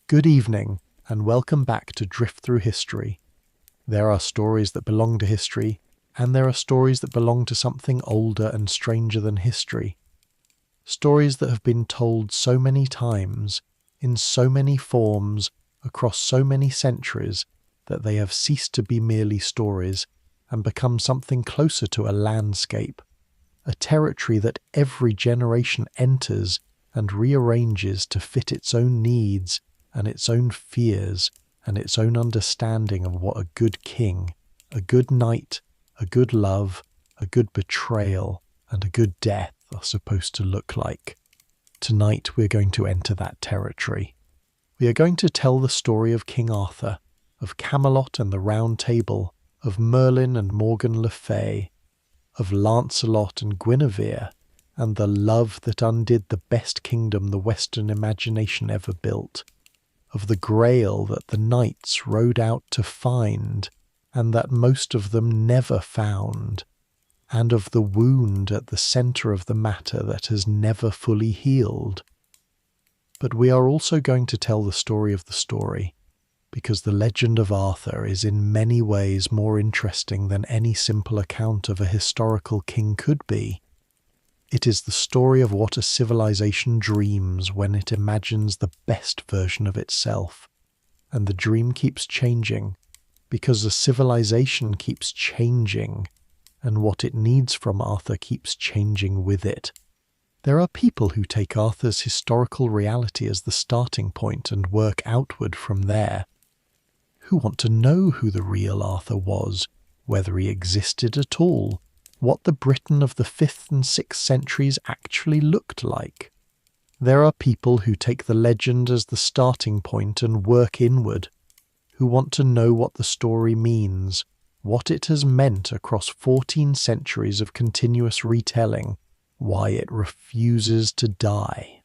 Good evening, and welcome back to Drift Through History. There are stories that belong to history, and there are stories that belong to something older and stranger than history. Stories that have been told so many times, in so many forms, across so many centuries, that they have ceased to be merely stories and become something closer to a landscape, a territory that every generation enters and rearranges to fit its own needs and its own fears and its own understanding of what a good king, a good knight, a good love, a good betrayal, and a good death are supposed to look like. Tonight we're going to enter that territory. We are going to tell the story of King Arthur, of Camelot and the Round Table, of Merlin and Morgan le Fay, of Lancelot and Guinevere, and the love that undid the best kingdom the Western imagination ever built, of the Grail that the knights rode out to find, and that most of them never found, and of the wound at the centre of the matter that has never fully healed. But we are also going to tell the story of the story, because the legend of Arthur is in many ways more interesting than any simple account of a historical king could be. It is the story of what a civilization dreams when it imagines the best version of itself. And the dream keeps changing, because the civilization keeps changing, and what it needs from Arthur keeps changing with it. There are people who take Arthur's historical reality as the starting point and work outward from there, who want to know who the real Arthur was, whether he existed at all, what the Britain of the 5th and 6th centuries actually looked like. There are people who take the legend as the starting point and work inward, who want to know what the story means, what it has meant across 14 centuries of continuous retelling, why it refuses to die.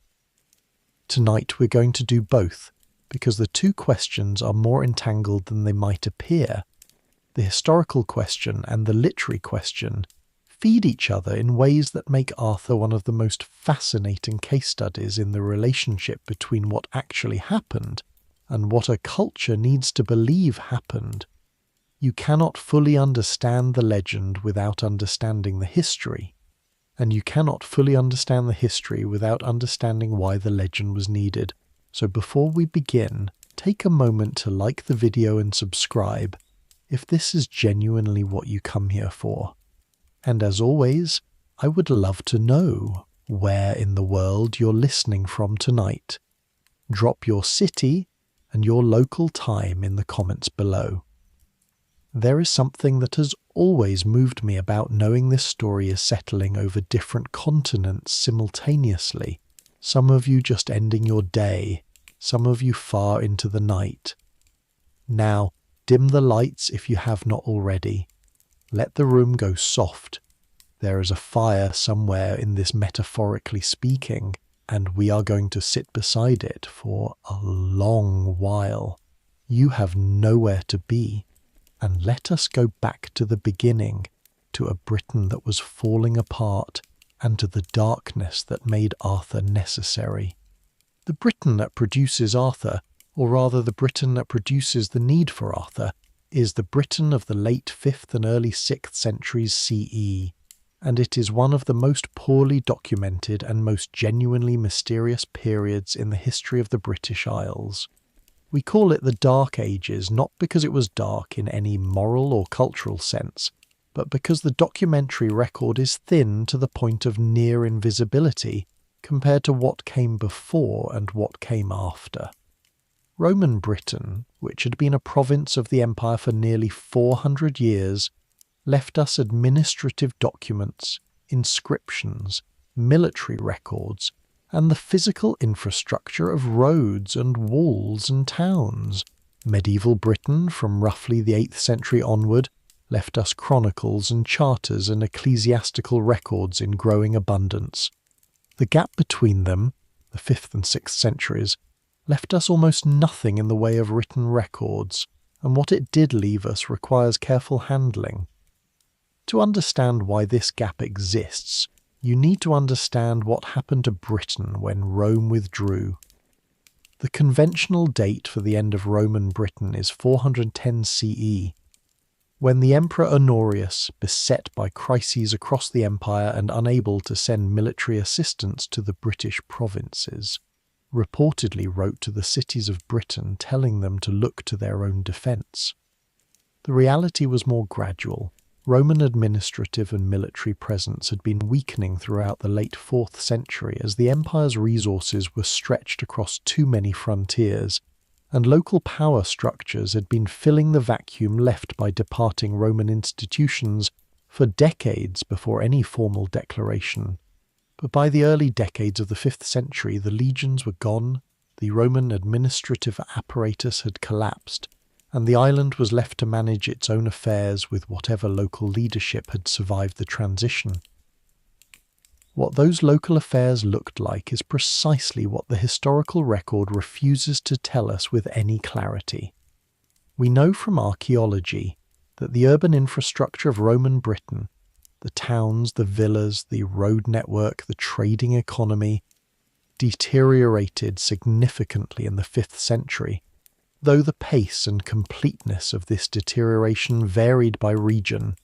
Tonight we're going to do both, because the two questions are more entangled than they might appear. The historical question and the literary question feed each other in ways that make Arthur one of the most fascinating case studies in the relationship between what actually happened and what a culture needs to believe happened. You cannot fully understand the legend without understanding the history, and you cannot fully understand the history without understanding why the legend was needed. So before we begin, take a moment to like the video and subscribe if this is genuinely what you come here for. And as always, I would love to know where in the world you're listening from tonight. Drop your city and your local time in the comments below. There is something that has always moved me about knowing this story is settling over different continents simultaneously. Some of you just ending your day, some of you far into the night. Now, dim the lights if you have not already. Let the room go soft. There is a fire somewhere in this, metaphorically speaking, and we are going to sit beside it for a long while. You have nowhere to be, and let us go back to the beginning, to a Britain that was falling apart, and to the darkness that made Arthur necessary. The Britain that produces Arthur, or rather the Britain that produces the need for Arthur, is the Britain of the late 5th and early 6th centuries CE, and it is one of the most poorly documented and most genuinely mysterious periods in the history of the British Isles. We call it the Dark Ages not because it was dark in any moral or cultural sense, but because the documentary record is thin to the point of near invisibility compared to what came before and what came after. Roman Britain, which had been a province of the empire for nearly 400 years, left us administrative documents, inscriptions, military records, and the physical infrastructure of roads and walls and towns. Medieval Britain, from roughly the 8th century onward, left us chronicles and charters and ecclesiastical records in growing abundance. The gap between them, the 5th and 6th centuries, left us almost nothing in the way of written records, and what it did leave us requires careful handling. To understand why this gap exists, you need to understand what happened to Britain when Rome withdrew. The conventional date for the end of Roman Britain is 410 CE, when the Emperor Honorius, beset by crises across the empire and unable to send military assistance to the British provinces, reportedly wrote to the cities of Britain telling them to look to their own defence. The reality was more gradual. Roman administrative and military presence had been weakening throughout the late 4th century as the empire's resources were stretched across too many frontiers, and local power structures had been filling the vacuum left by departing Roman institutions for decades before any formal declaration. But by the early decades of the 5th century, the legions were gone, the Roman administrative apparatus had collapsed, and the island was left to manage its own affairs with whatever local leadership had survived the transition. What those local affairs looked like is precisely what the historical record refuses to tell us with any clarity. We know from archaeology that the urban infrastructure of Roman Britain, the towns, the villas, the road network, the trading economy, deteriorated significantly in the 5th century, though the pace and completeness of this deterioration varied by region.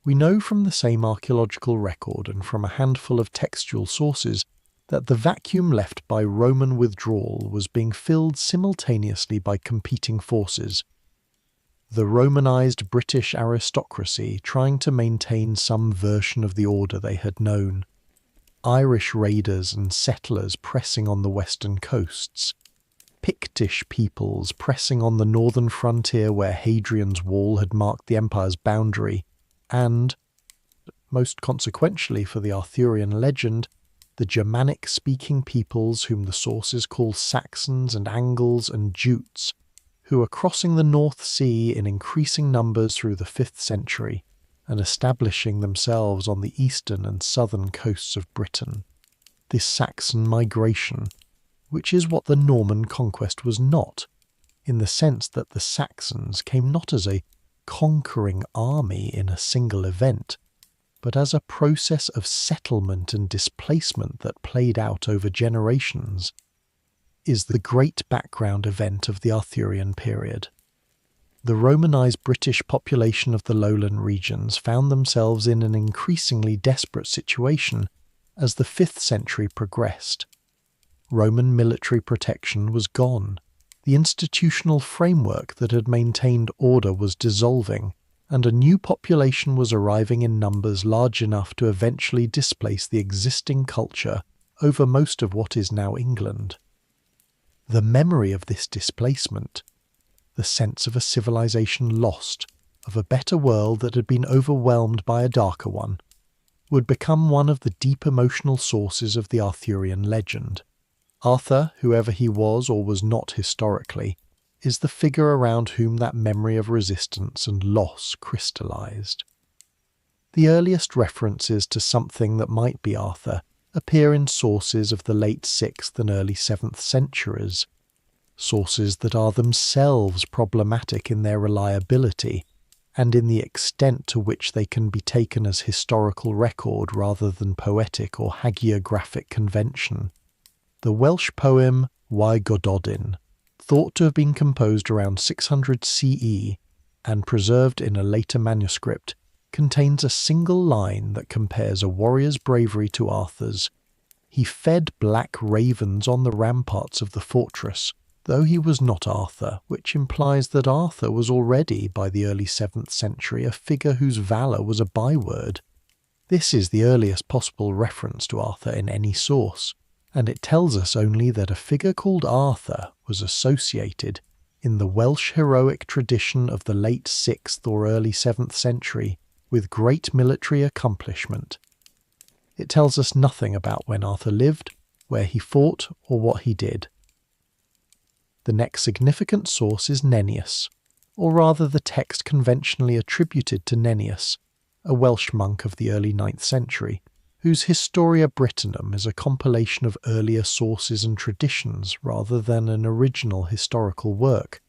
We know from the same archaeological record and from a handful of textual sources that the vacuum left by Roman withdrawal was being filled simultaneously by competing forces. The Romanized British aristocracy trying to maintain some version of the order they had known, Irish raiders and settlers pressing on the western coasts, Pictish peoples pressing on the northern frontier where Hadrian's Wall had marked the empire's boundary, and, most consequentially for the Arthurian legend, the Germanic-speaking peoples whom the sources call Saxons and Angles and Jutes, who were crossing the North Sea in increasing numbers through the 5th century and establishing themselves on the eastern and southern coasts of Britain. This Saxon migration, which is what the Norman conquest was not, in the sense that the Saxons came not as a conquering army in a single event, but as a process of settlement and displacement that played out over generations, is the great background event of the Arthurian period. The Romanized British population of the lowland regions found themselves in an increasingly desperate situation as the 5th century progressed. Roman military protection was gone. The institutional framework that had maintained order was dissolving, and a new population was arriving in numbers large enough to eventually displace the existing culture over most of what is now England. The memory of this displacement, the sense of a civilization lost, of a better world that had been overwhelmed by a darker one, would become one of the deep emotional sources of the Arthurian legend. Arthur, whoever he was or was not historically, is the figure around whom that memory of resistance and loss crystallized. The earliest references to something that might be Arthur appear in sources of the late 6th and early 7th centuries, sources that are themselves problematic in their reliability and in the extent to which they can be taken as historical record rather than poetic or hagiographic convention. The Welsh poem Y Gododin, thought to have been composed around 600 CE and preserved in a later manuscript, contains a single line that compares a warrior's bravery to Arthur's. He fed black ravens on the ramparts of the fortress, though he was not Arthur, which implies that Arthur was already, by the early 7th century, a figure whose valour was a byword. This is the earliest possible reference to Arthur in any source, and it tells us only that a figure called Arthur was associated, in the Welsh heroic tradition of the late 6th or early 7th century, with great military accomplishment. It tells us nothing about when Arthur lived, where he fought, or what he did. The next significant source is Nennius, or rather the text conventionally attributed to Nennius, a Welsh monk of the early 9th century, whose Historia Brittonum is a compilation of earlier sources and traditions rather than an original historical work.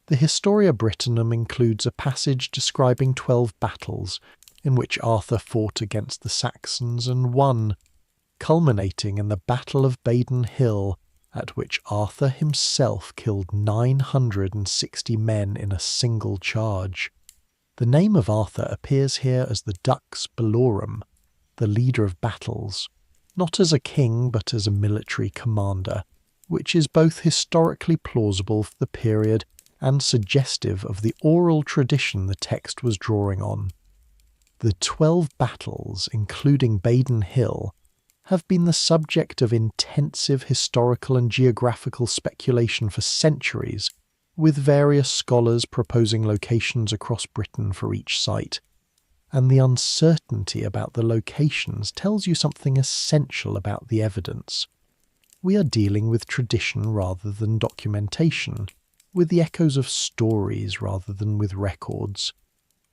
The Historia Brittonum includes a passage describing 12 battles in which Arthur fought against the Saxons and won, culminating in the Battle of Baden Hill at which Arthur himself killed 960 men in a single charge. The name of Arthur appears here as the Dux Bellorum, the leader of battles, not as a king but as a military commander, which is both historically plausible for the period and suggestive of the oral tradition the text was drawing on. The 12 battles, including Baden Hill, have been the subject of intensive historical and geographical speculation for centuries, with various scholars proposing locations across Britain for each site. And the uncertainty about the locations tells you something essential about the evidence. We are dealing with tradition rather than documentation, with the echoes of stories rather than with records.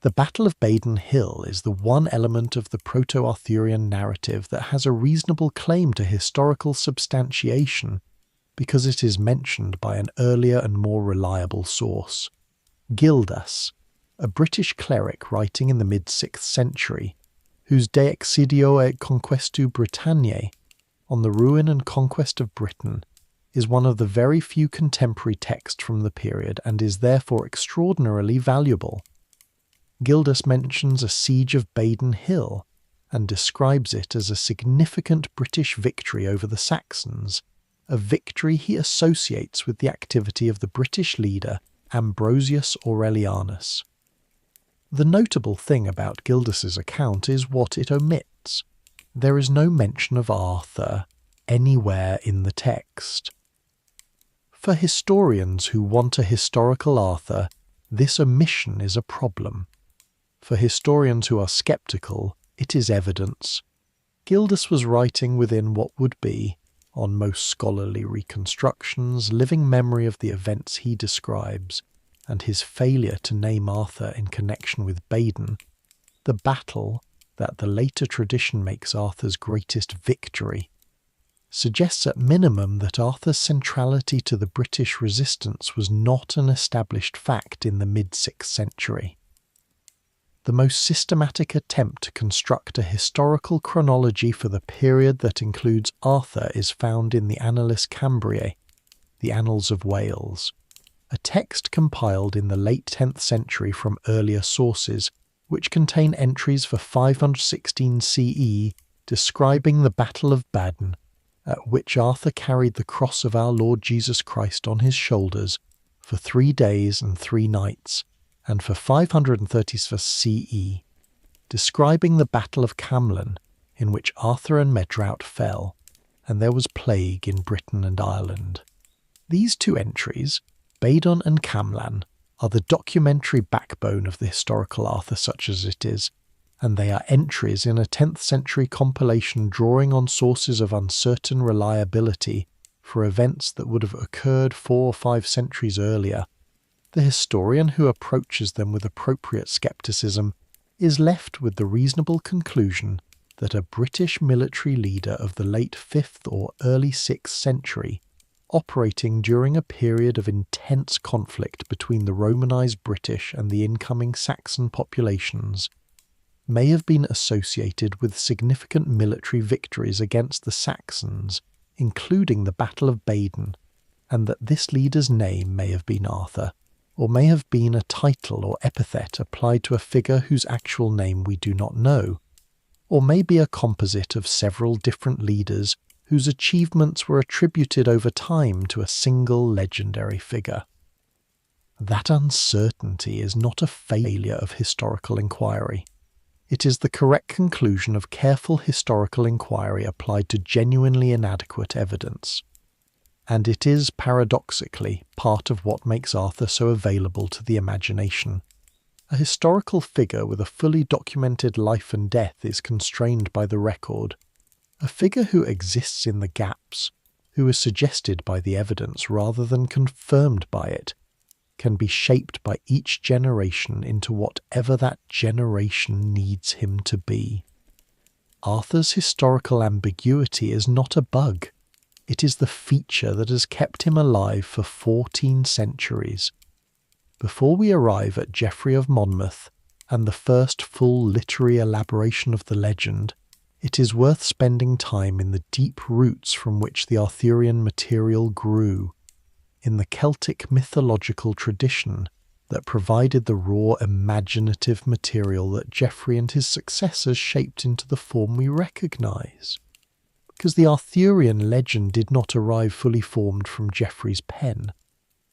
The Battle of Baden Hill is the one element of the Proto-Arthurian narrative that has a reasonable claim to historical substantiation because it is mentioned by an earlier and more reliable source. Gildas, a British cleric writing in the mid-6th century, whose De Excidio et Conquestu Britanniae, on the ruin and conquest of Britain, is one of the very few contemporary texts from the period and is therefore extraordinarily valuable. Gildas mentions a siege of Baden Hill and describes it as a significant British victory over the Saxons, a victory he associates with the activity of the British leader Ambrosius Aurelianus. The notable thing about Gildas's account is what it omits. There is no mention of Arthur anywhere in the text. For historians who want a historical Arthur, this omission is a problem. For historians who are sceptical, it is evidence. Gildas was writing within what would be, on most scholarly reconstructions, living memory of the events he describes, and his failure to name Arthur in connection with Baden, the battle that the later tradition makes Arthur's greatest victory, suggests at minimum that Arthur's centrality to the British resistance was not an established fact in the mid-6th century. The most systematic attempt to construct a historical chronology for the period that includes Arthur is found in the Annales Cambriae, the Annals of Wales, a text compiled in the late 10th century from earlier sources, which contain entries for 516 CE describing the Battle of Baden, at which Arthur carried the cross of our Lord Jesus Christ on his shoulders for 3 days and 3 nights, and for 534 CE, describing the Battle of Camelot, in which Arthur and Medraut fell, and there was plague in Britain and Ireland. These 2 entries, Baden and Camelot, are the documentary backbone of the historical Arthur such as it is, and they are entries in a 10th century compilation drawing on sources of uncertain reliability for events that would have occurred 4 or 5 centuries earlier. The historian who approaches them with appropriate skepticism is left with the reasonable conclusion that a British military leader of the late 5th or early 6th century, operating during a period of intense conflict between the Romanised British and the incoming Saxon populations, may have been associated with significant military victories against the Saxons, including the Battle of Baden, and that this leader's name may have been Arthur, or may have been a title or epithet applied to a figure whose actual name we do not know, or may be a composite of several different leaders whose achievements were attributed over time to a single legendary figure. That uncertainty is not a failure of historical inquiry. It is the correct conclusion of careful historical inquiry applied to genuinely inadequate evidence. And it is, paradoxically, part of what makes Arthur so available to the imagination. A historical figure with a fully documented life and death is constrained by the record. A figure who exists in the gaps, who is suggested by the evidence rather than confirmed by it, can be shaped by each generation into whatever that generation needs him to be. Arthur's historical ambiguity is not a bug. It is the feature that has kept him alive for 14 centuries. Before we arrive at Geoffrey of Monmouth and the first full literary elaboration of the legend, it is worth spending time in the deep roots from which the Arthurian material grew, in the Celtic mythological tradition that provided the raw imaginative material that Geoffrey and his successors shaped into the form we recognise. Because the Arthurian legend did not arrive fully formed from Geoffrey's pen.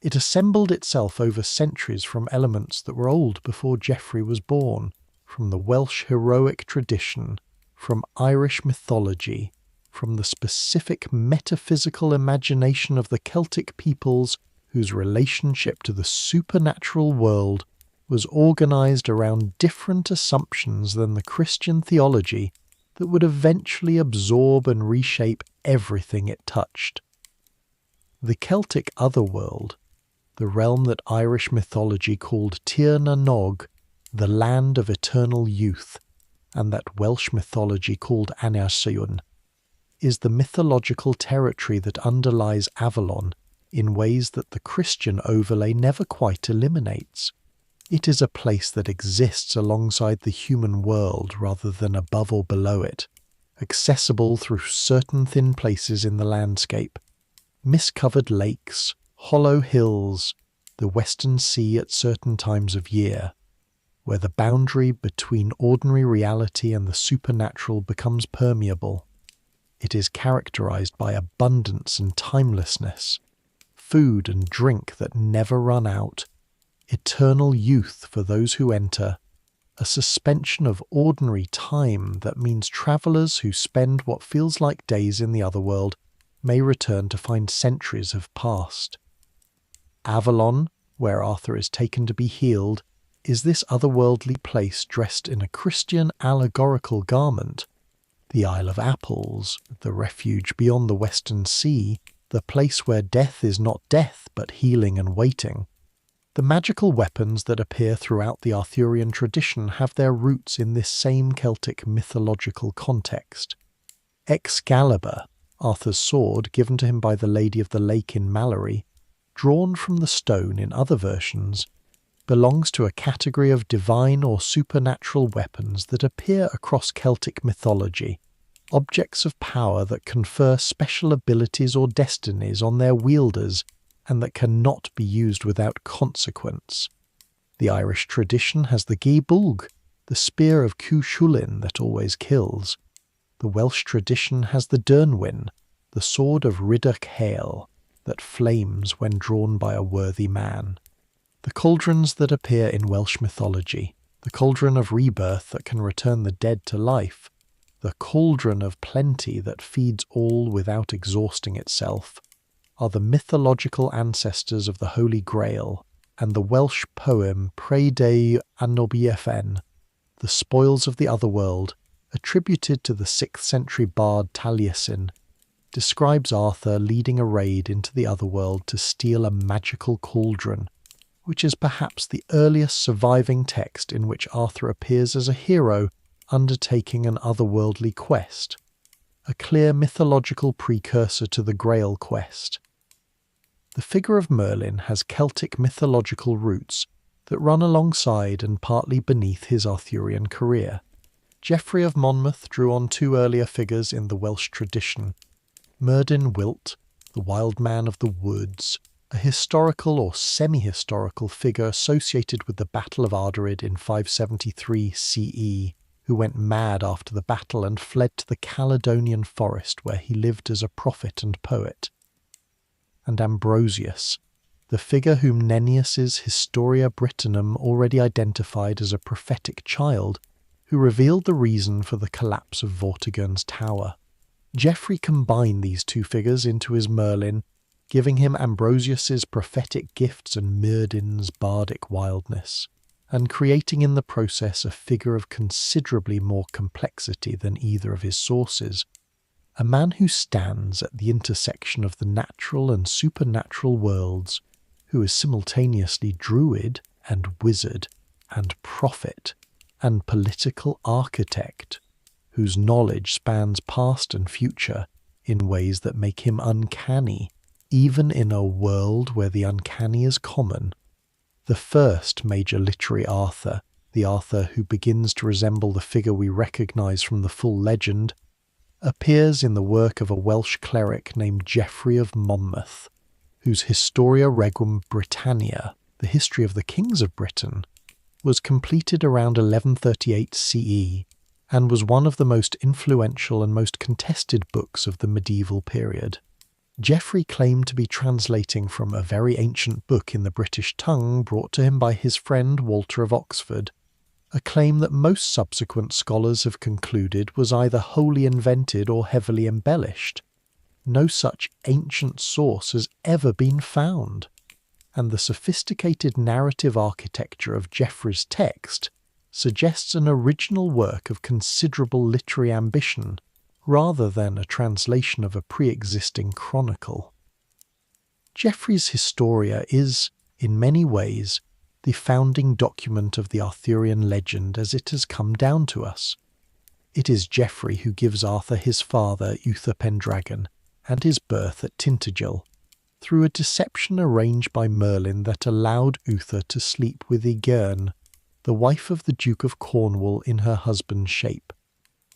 It assembled itself over centuries from elements that were old before Geoffrey was born, from the Welsh heroic tradition, from Irish mythology, from the specific metaphysical imagination of the Celtic peoples whose relationship to the supernatural world was organised around different assumptions than the Christian theology that would eventually absorb and reshape everything it touched. The Celtic otherworld, the realm that Irish mythology called Tir na Nog, the land of eternal youth, and that Welsh mythology called Anersiwn, is the mythological territory that underlies Avalon in ways that the Christian overlay never quite eliminates. It is a place that exists alongside the human world rather than above or below it, accessible through certain thin places in the landscape, mist-covered lakes, hollow hills, the western sea at certain times of year, where the boundary between ordinary reality and the supernatural becomes permeable. It is characterized by abundance and timelessness, food and drink that never run out, eternal youth for those who enter, a suspension of ordinary time that means travellers who spend what feels like days in the other world may return to find centuries have passed. Avalon, where Arthur is taken to be healed, is this otherworldly place dressed in a Christian allegorical garment. The Isle of Apples, the refuge beyond the western sea, the place where death is not death but healing and waiting. The magical weapons that appear throughout the Arthurian tradition have their roots in this same Celtic mythological context. Excalibur, Arthur's sword given to him by the Lady of the Lake in Malory, drawn from the stone in other versions, belongs to a category of divine or supernatural weapons that appear across Celtic mythology, objects of power that confer special abilities or destinies on their wielders and that cannot be used without consequence. The Irish tradition has the Gí Bulg, the spear of Cuchulainn that always kills. The Welsh tradition has the Dyrnwyn, the sword of Rhydderch Hael, that flames when drawn by a worthy man. The cauldrons that appear in Welsh mythology, the cauldron of rebirth that can return the dead to life, the cauldron of plenty that feeds all without exhausting itself, are the mythological ancestors of the Holy Grail and the Welsh poem Prydau Annobiefen, the spoils of the otherworld, attributed to the 6th century bard Taliesin, describes Arthur leading a raid into the otherworld to steal a magical cauldron, which is perhaps the earliest surviving text in which Arthur appears as a hero undertaking an otherworldly quest, a clear mythological precursor to the Grail quest. The figure of Merlin has Celtic mythological roots that run alongside and partly beneath his Arthurian career. Geoffrey of Monmouth drew on 2 earlier figures in the Welsh tradition, Myrddin Wyllt, the wild man of the woods, a historical or semi-historical figure associated with the Battle of Arderid in 573 CE, who went mad after the battle and fled to the Caledonian forest where he lived as a prophet and poet. And Ambrosius, the figure whom Nennius's Historia Brittonum already identified as a prophetic child, who revealed the reason for the collapse of Vortigern's tower. Geoffrey combined these 2 figures into his Merlin, giving him Ambrosius's prophetic gifts and Myrddin's bardic wildness, and creating in the process a figure of considerably more complexity than either of his sources, a man who stands at the intersection of the natural and supernatural worlds, who is simultaneously druid and wizard and prophet and political architect, whose knowledge spans past and future in ways that make him uncanny, even in a world where the uncanny is common. The first major literary Arthur, the Arthur who begins to resemble the figure we recognise from the full legend, appears in the work of a Welsh cleric named Geoffrey of Monmouth, whose Historia Regum Britannia, the history of the kings of Britain, was completed around 1138 CE and was one of the most influential and most contested books of the medieval period. Geoffrey claimed to be translating from a very ancient book in the British tongue brought to him by his friend Walter of Oxford, a claim that most subsequent scholars have concluded was either wholly invented or heavily embellished. No such ancient source has ever been found, and the sophisticated narrative architecture of Geoffrey's text suggests an original work of considerable literary ambition rather than a translation of a pre-existing chronicle. Geoffrey's Historia is, in many ways, the founding document of the Arthurian legend as it has come down to us. It is Geoffrey who gives Arthur his father, Uther Pendragon, and his birth at Tintagel, through a deception arranged by Merlin that allowed Uther to sleep with Igerne, the wife of the Duke of Cornwall, in her husband's shape.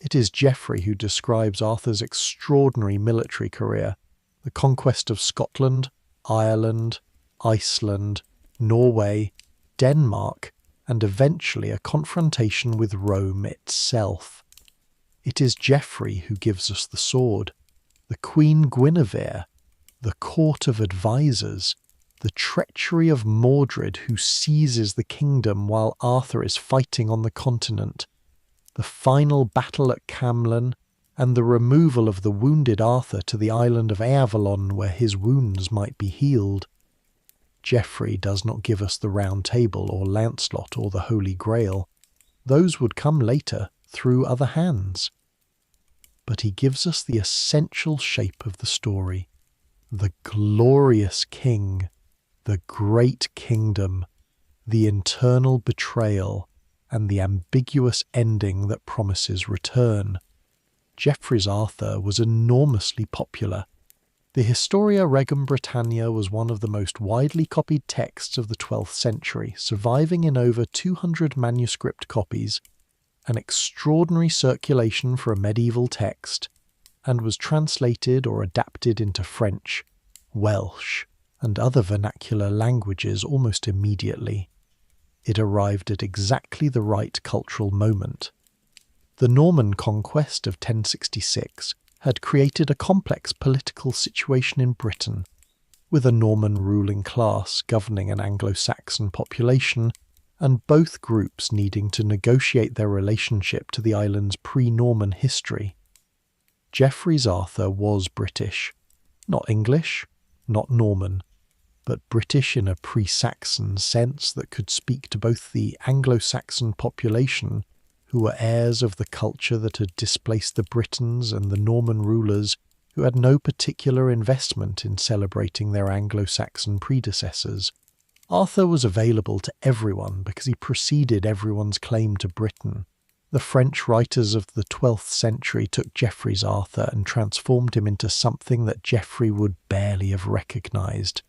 It is Geoffrey who describes Arthur's extraordinary military career, the conquest of Scotland, Ireland, Iceland, Norway, Denmark, and eventually a confrontation with Rome itself. It is Geoffrey who gives us the sword, the Queen Guinevere, the court of advisors, the treachery of Mordred who seizes the kingdom while Arthur is fighting on the continent, the final battle at Camelot, and the removal of the wounded Arthur to the island of Avalon where his wounds might be healed. Geoffrey does not give us the Round Table or Lancelot or the Holy Grail. Those would come later through other hands. But he gives us the essential shape of the story, the glorious king, the great kingdom, the internal betrayal, and the ambiguous ending that promises return. Geoffrey's Arthur was enormously popular. The Historia Regum Britannia was one of the most widely copied texts of the 12th century, surviving in over 200 manuscript copies, an extraordinary circulation for a medieval text, and was translated or adapted into French, Welsh, and other vernacular languages almost immediately. It arrived at exactly the right cultural moment. The Norman conquest of 1066 had created a complex political situation in Britain, with a Norman ruling class governing an Anglo-Saxon population, and both groups needing to negotiate their relationship to the island's pre-Norman history. Geoffrey's Arthur was British, not English, not Norman, but British in a pre-Saxon sense that could speak to both the Anglo-Saxon population, who were heirs of the culture that had displaced the Britons, and the Norman rulers who had no particular investment in celebrating their Anglo-Saxon predecessors. Arthur was available to everyone because he preceded everyone's claim to Britain. The French writers of the 12th century took Geoffrey's Arthur and transformed him into something that Geoffrey would barely have recognised.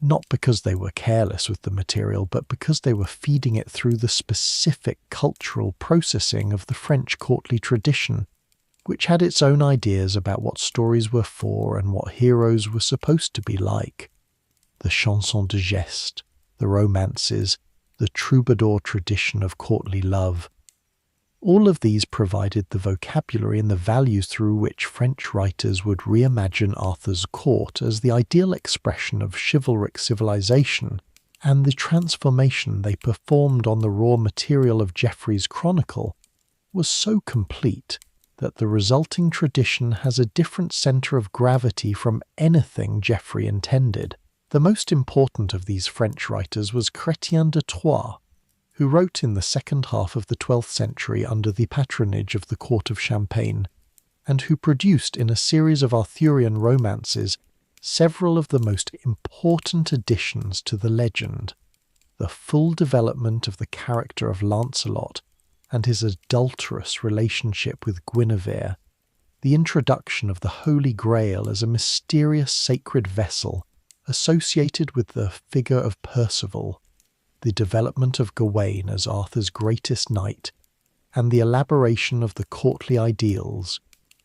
Not because they were careless with the material, but because they were feeding it through the specific cultural processing of the French courtly tradition, which had its own ideas about what stories were for and what heroes were supposed to be like. The chanson de geste, the romances, the troubadour tradition of courtly love. All of these provided the vocabulary and the values through which French writers would reimagine Arthur's court as the ideal expression of chivalric civilization, and the transformation they performed on the raw material of Geoffrey's chronicle was so complete that the resulting tradition has a different centre of gravity from anything Geoffrey intended. The most important of these French writers was Chrétien de Troyes, who wrote in the second half of the 12th century under the patronage of the court of Champagne, and who produced in a series of Arthurian romances several of the most important additions to the legend: the full development of the character of Lancelot and his adulterous relationship with Guinevere, the introduction of the Holy Grail as a mysterious sacred vessel associated with the figure of Percival, the development of Gawain as Arthur's greatest knight, and the elaboration of the courtly ideals,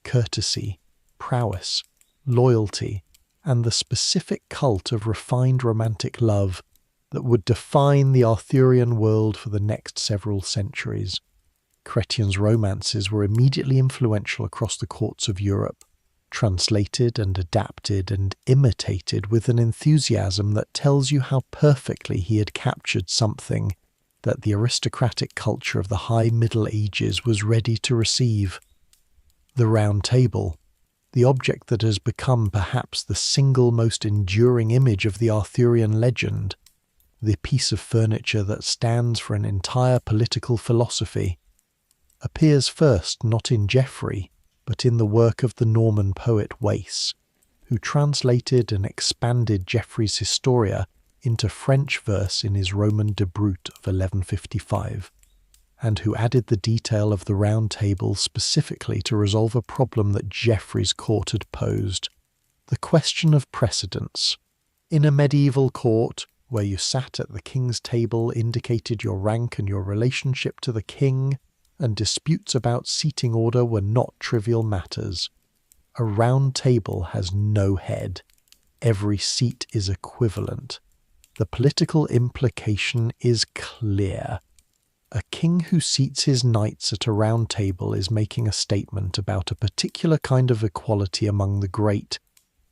courtesy, prowess, loyalty, and the specific cult of refined romantic love that would define the Arthurian world for the next several centuries. Chrétien's romances were immediately influential across the courts of Europe, translated and adapted and imitated with an enthusiasm that tells you how perfectly he had captured something that the aristocratic culture of the High Middle Ages was ready to receive. The Round Table, the object that has become perhaps the single most enduring image of the Arthurian legend, the piece of furniture that stands for an entire political philosophy, appears first not in Geoffrey, but in the work of the Norman poet Wace, who translated and expanded Geoffrey's Historia into French verse in his Roman de Brut of 1155, and who added the detail of the Round Table specifically to resolve a problem that Geoffrey's court had posed, the question of precedence. In a medieval court, where you sat at the king's table indicated your rank and your relationship to the king, and disputes about seating order were not trivial matters. A round table has no head. Every seat is equivalent. The political implication is clear. A king who seats his knights at a round table is making a statement about a particular kind of equality among the great,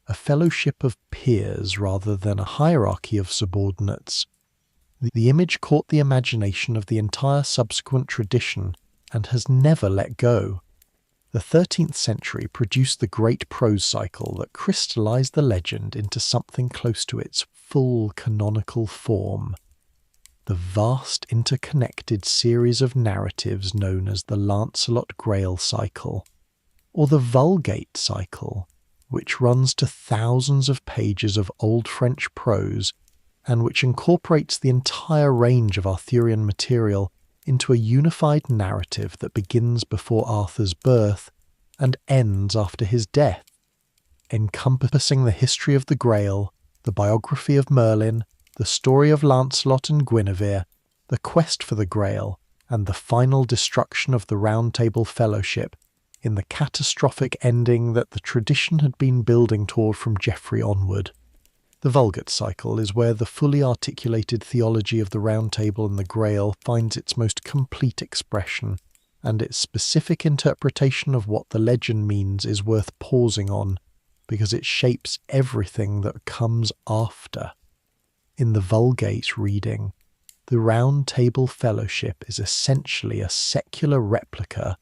a fellowship of peers rather than a hierarchy of subordinates. The image caught the imagination of the entire subsequent tradition and has never let go. The 13th century produced the great prose cycle that crystallized the legend into something close to its full canonical form. The vast interconnected series of narratives known as the Lancelot Grail cycle, or the Vulgate cycle, which runs to thousands of pages of Old French prose and which incorporates the entire range of Arthurian material into a unified narrative that begins before Arthur's birth and ends after his death, encompassing the history of the Grail, the biography of Merlin, the story of Lancelot and Guinevere, the quest for the Grail, and the final destruction of the Round Table Fellowship in the catastrophic ending that the tradition had been building toward from Geoffrey onward. The Vulgate cycle is where the fully articulated theology of the Round Table and the Grail finds its most complete expression, and its specific interpretation of what the legend means is worth pausing on, because it shapes everything that comes after. In the Vulgate reading, the Round Table Fellowship is essentially a secular replica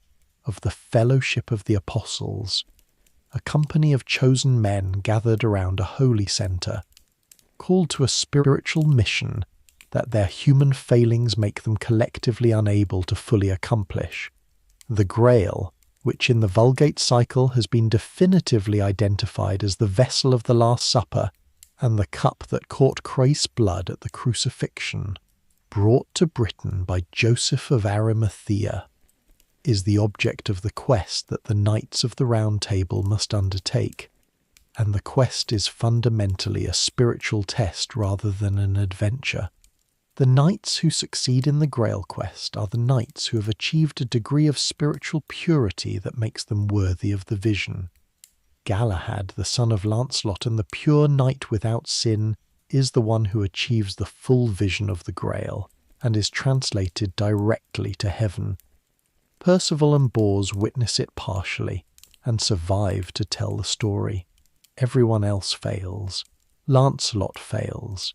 of the Fellowship of the Apostles, a company of chosen men gathered around a holy centre, called to a spiritual mission that their human failings make them collectively unable to fully accomplish. The Grail, which in the Vulgate cycle has been definitively identified as the vessel of the Last Supper and the cup that caught Christ's blood at the crucifixion, brought to Britain by Joseph of Arimathea, is the object of the quest that the Knights of the Round Table must undertake, and the quest is fundamentally a spiritual test rather than an adventure. The knights who succeed in the Grail quest are the knights who have achieved a degree of spiritual purity that makes them worthy of the vision. Galahad, the son of Lancelot and the pure knight without sin, is the one who achieves the full vision of the Grail and is translated directly to heaven. Percival and Bors witness it partially and survive to tell the story. Everyone else fails. Lancelot fails.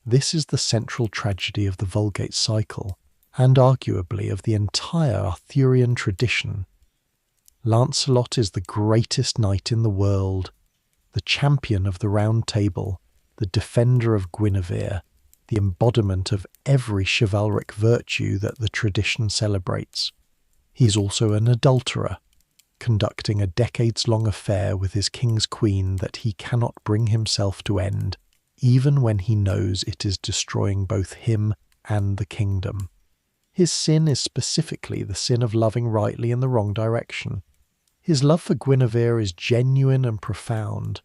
This is the central tragedy of the Vulgate cycle, and arguably of the entire Arthurian tradition. Lancelot is the greatest knight in the world, the champion of the Round Table, the defender of Guinevere, the embodiment of every chivalric virtue that the tradition celebrates. He is also an adulterer, conducting a decades-long affair with his king's queen that he cannot bring himself to end, even when he knows it is destroying both him and the kingdom. His sin is specifically the sin of loving rightly in the wrong direction. His love for Guinevere is genuine and profound,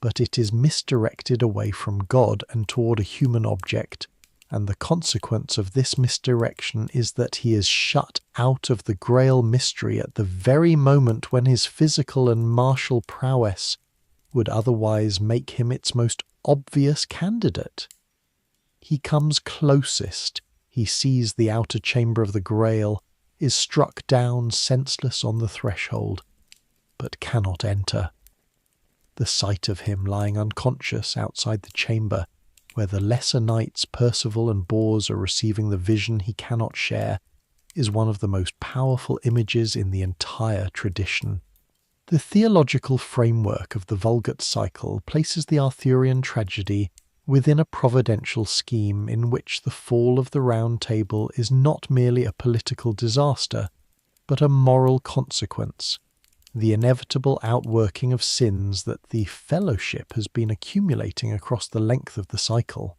but it is misdirected away from God and toward a human object, and the consequence of this misdirection is that he is shut out of the Grail mystery at the very moment when his physical and martial prowess would otherwise make him its most obvious candidate. He comes closest, he sees the outer chamber of the Grail, is struck down senseless on the threshold, but cannot enter. The sight of him lying unconscious outside the chamber, where the lesser knights Percival and Bors are receiving the vision he cannot share, is one of the most powerful images in the entire tradition. The theological framework of the Vulgate cycle places the Arthurian tragedy within a providential scheme in which the fall of the Round Table is not merely a political disaster, but a moral consequence, the inevitable outworking of sins that the Fellowship has been accumulating across the length of the cycle.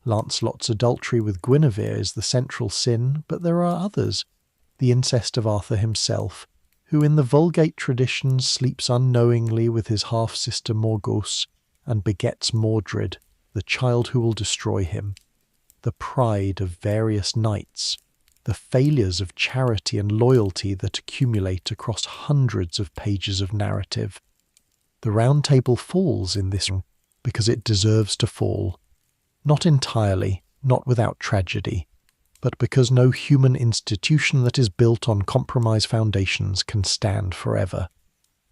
Lancelot's adultery with Guinevere is the central sin, but there are others. The incest of Arthur himself, who in the Vulgate tradition sleeps unknowingly with his half-sister Morgause and begets Mordred, the child who will destroy him. The pride of various knights, the failures of charity and loyalty that accumulate across hundreds of pages of narrative. The Round Table falls in this because it deserves to fall. Not entirely, not without tragedy, but because no human institution that is built on compromised foundations can stand forever.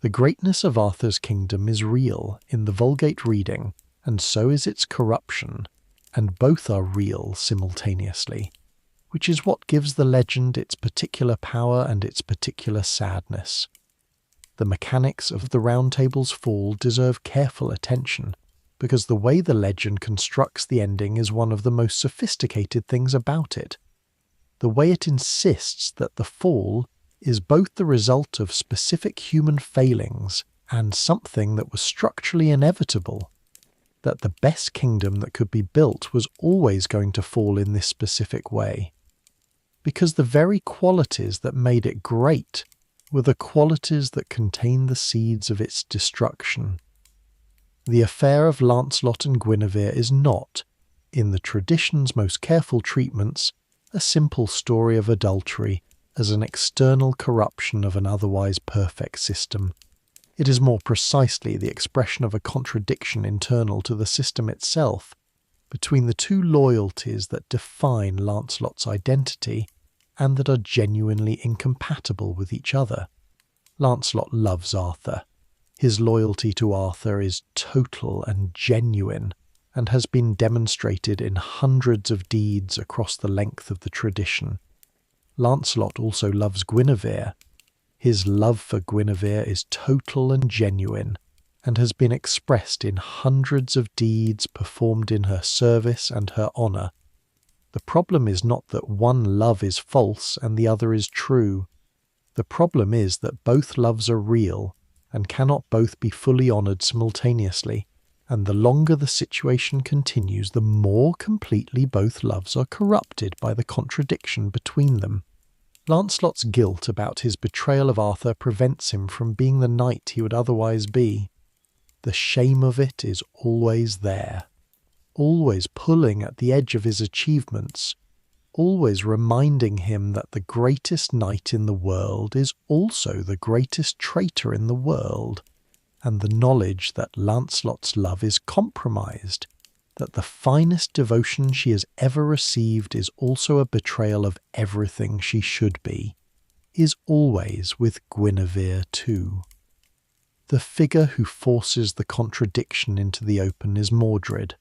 The greatness of Arthur's kingdom is real in the Vulgate reading, and so is its corruption, and both are real simultaneously, which is what gives the legend its particular power and its particular sadness. The mechanics of the Round Table's fall deserve careful attention, because the way the legend constructs the ending is one of the most sophisticated things about it. The way it insists that the fall is both the result of specific human failings and something that was structurally inevitable, that the best kingdom that could be built was always going to fall in this specific way. Because the very qualities that made it great were the qualities that contained the seeds of its destruction. The affair of Lancelot and Guinevere is not, in the tradition's most careful treatments, a simple story of adultery as an external corruption of an otherwise perfect system. It is more precisely the expression of a contradiction internal to the system itself, between the two loyalties that define Lancelot's identity and that are genuinely incompatible with each other. Lancelot loves Arthur. His loyalty to Arthur is total and genuine, and has been demonstrated in hundreds of deeds across the length of the tradition. Lancelot also loves Guinevere. His love for Guinevere is total and genuine, and has been expressed in hundreds of deeds performed in her service and her honour. The problem is not that one love is false and the other is true. The problem is that both loves are real, and cannot both be fully honoured simultaneously, and the longer the situation continues, the more completely both loves are corrupted by the contradiction between them. Lancelot's guilt about his betrayal of Arthur prevents him from being the knight he would otherwise be. The shame of it is always there, always pulling at the edge of his achievements, always reminding him that the greatest knight in the world is also the greatest traitor in the world, and the knowledge that Lancelot's love is compromised, that the finest devotion she has ever received is also a betrayal of everything she should be, is always with Guinevere too. The figure who forces the contradiction into the open is Mordred,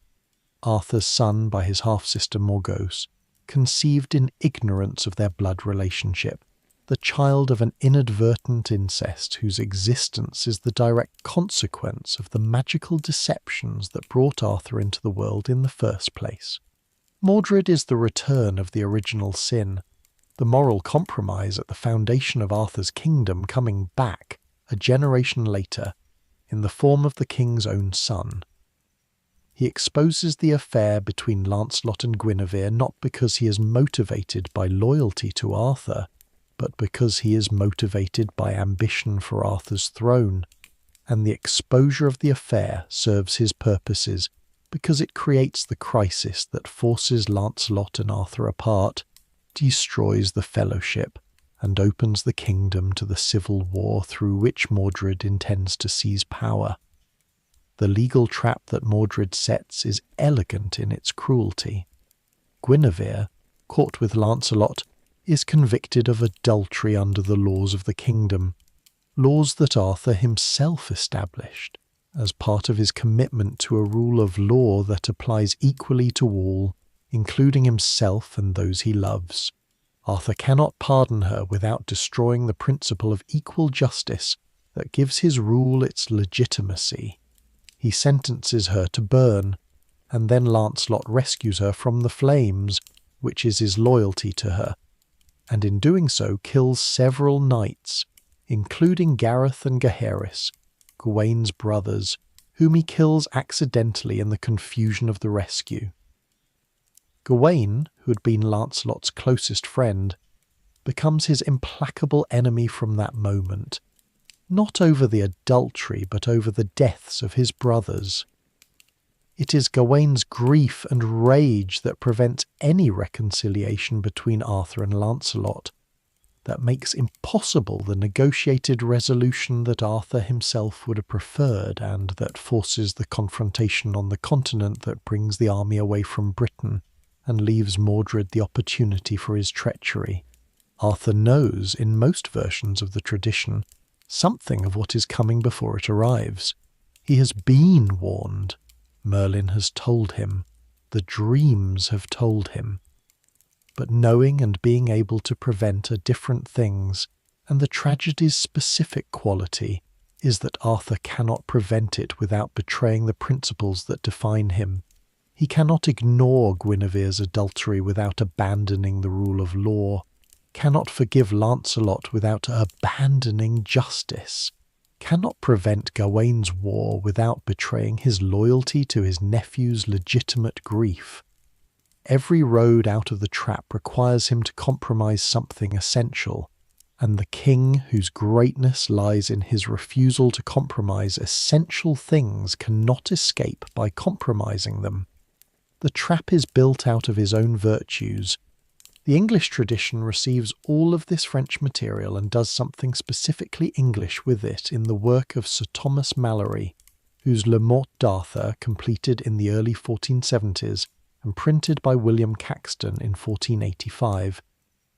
Arthur's son by his half-sister Morgause, conceived in ignorance of their blood relationship, the child of an inadvertent incest whose existence is the direct consequence of the magical deceptions that brought Arthur into the world in the first place. Mordred is the return of the original sin, the moral compromise at the foundation of Arthur's kingdom coming back a generation later in the form of the king's own son. He exposes the affair between Lancelot and Guinevere not because he is motivated by loyalty to Arthur, but because he is motivated by ambition for Arthur's throne, and the exposure of the affair serves his purposes because it creates the crisis that forces Lancelot and Arthur apart, destroys the fellowship, and opens the kingdom to the civil war through which Mordred intends to seize power. The legal trap that Mordred sets is elegant in its cruelty. Guinevere, caught with Lancelot, is convicted of adultery under the laws of the kingdom, laws that Arthur himself established as part of his commitment to a rule of law that applies equally to all, including himself and those he loves. Arthur cannot pardon her without destroying the principle of equal justice that gives his rule its legitimacy. He sentences her to burn, and then Lancelot rescues her from the flames, which is his loyalty to her, and in doing so kills several knights, including Gareth and Gaheris, Gawain's brothers, whom he kills accidentally in the confusion of the rescue. Gawain, who had been Lancelot's closest friend, becomes his implacable enemy from that moment, not over the adultery but over the deaths of his brothers. It is Gawain's grief and rage that prevents any reconciliation between Arthur and Lancelot, that makes impossible the negotiated resolution that Arthur himself would have preferred, and that forces the confrontation on the continent that brings the army away from Britain and leaves Mordred the opportunity for his treachery. Arthur knows, in most versions of the tradition, something of what is coming before it arrives. He has been warned. Merlin has told him. The dreams have told him. But knowing and being able to prevent are different things, and the tragedy's specific quality is that Arthur cannot prevent it without betraying the principles that define him. He cannot ignore Guinevere's adultery without abandoning the rule of law, cannot forgive Lancelot without abandoning justice, cannot prevent Gawain's war without betraying his loyalty to his nephew's legitimate grief. Every road out of the trap requires him to compromise something essential, and the king whose greatness lies in his refusal to compromise essential things cannot escape by compromising them. The trap is built out of his own virtues. The English tradition receives all of this French material and does something specifically English with it in the work of Sir Thomas Malory, whose Le Morte d'Arthur, completed in the early 1470s and printed by William Caxton in 1485,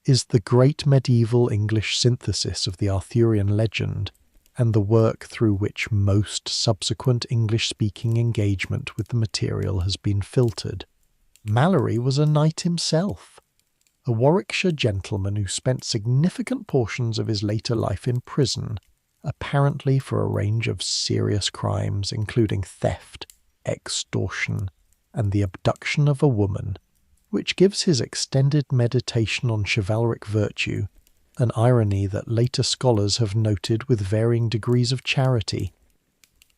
is the great medieval English synthesis of the Arthurian legend and the work through which most subsequent English-speaking engagement with the material has been filtered. Malory was a knight himself, a Warwickshire gentleman who spent significant portions of his later life in prison, apparently for a range of serious crimes including theft, extortion, and the abduction of a woman, which gives his extended meditation on chivalric virtue an irony that later scholars have noted with varying degrees of charity.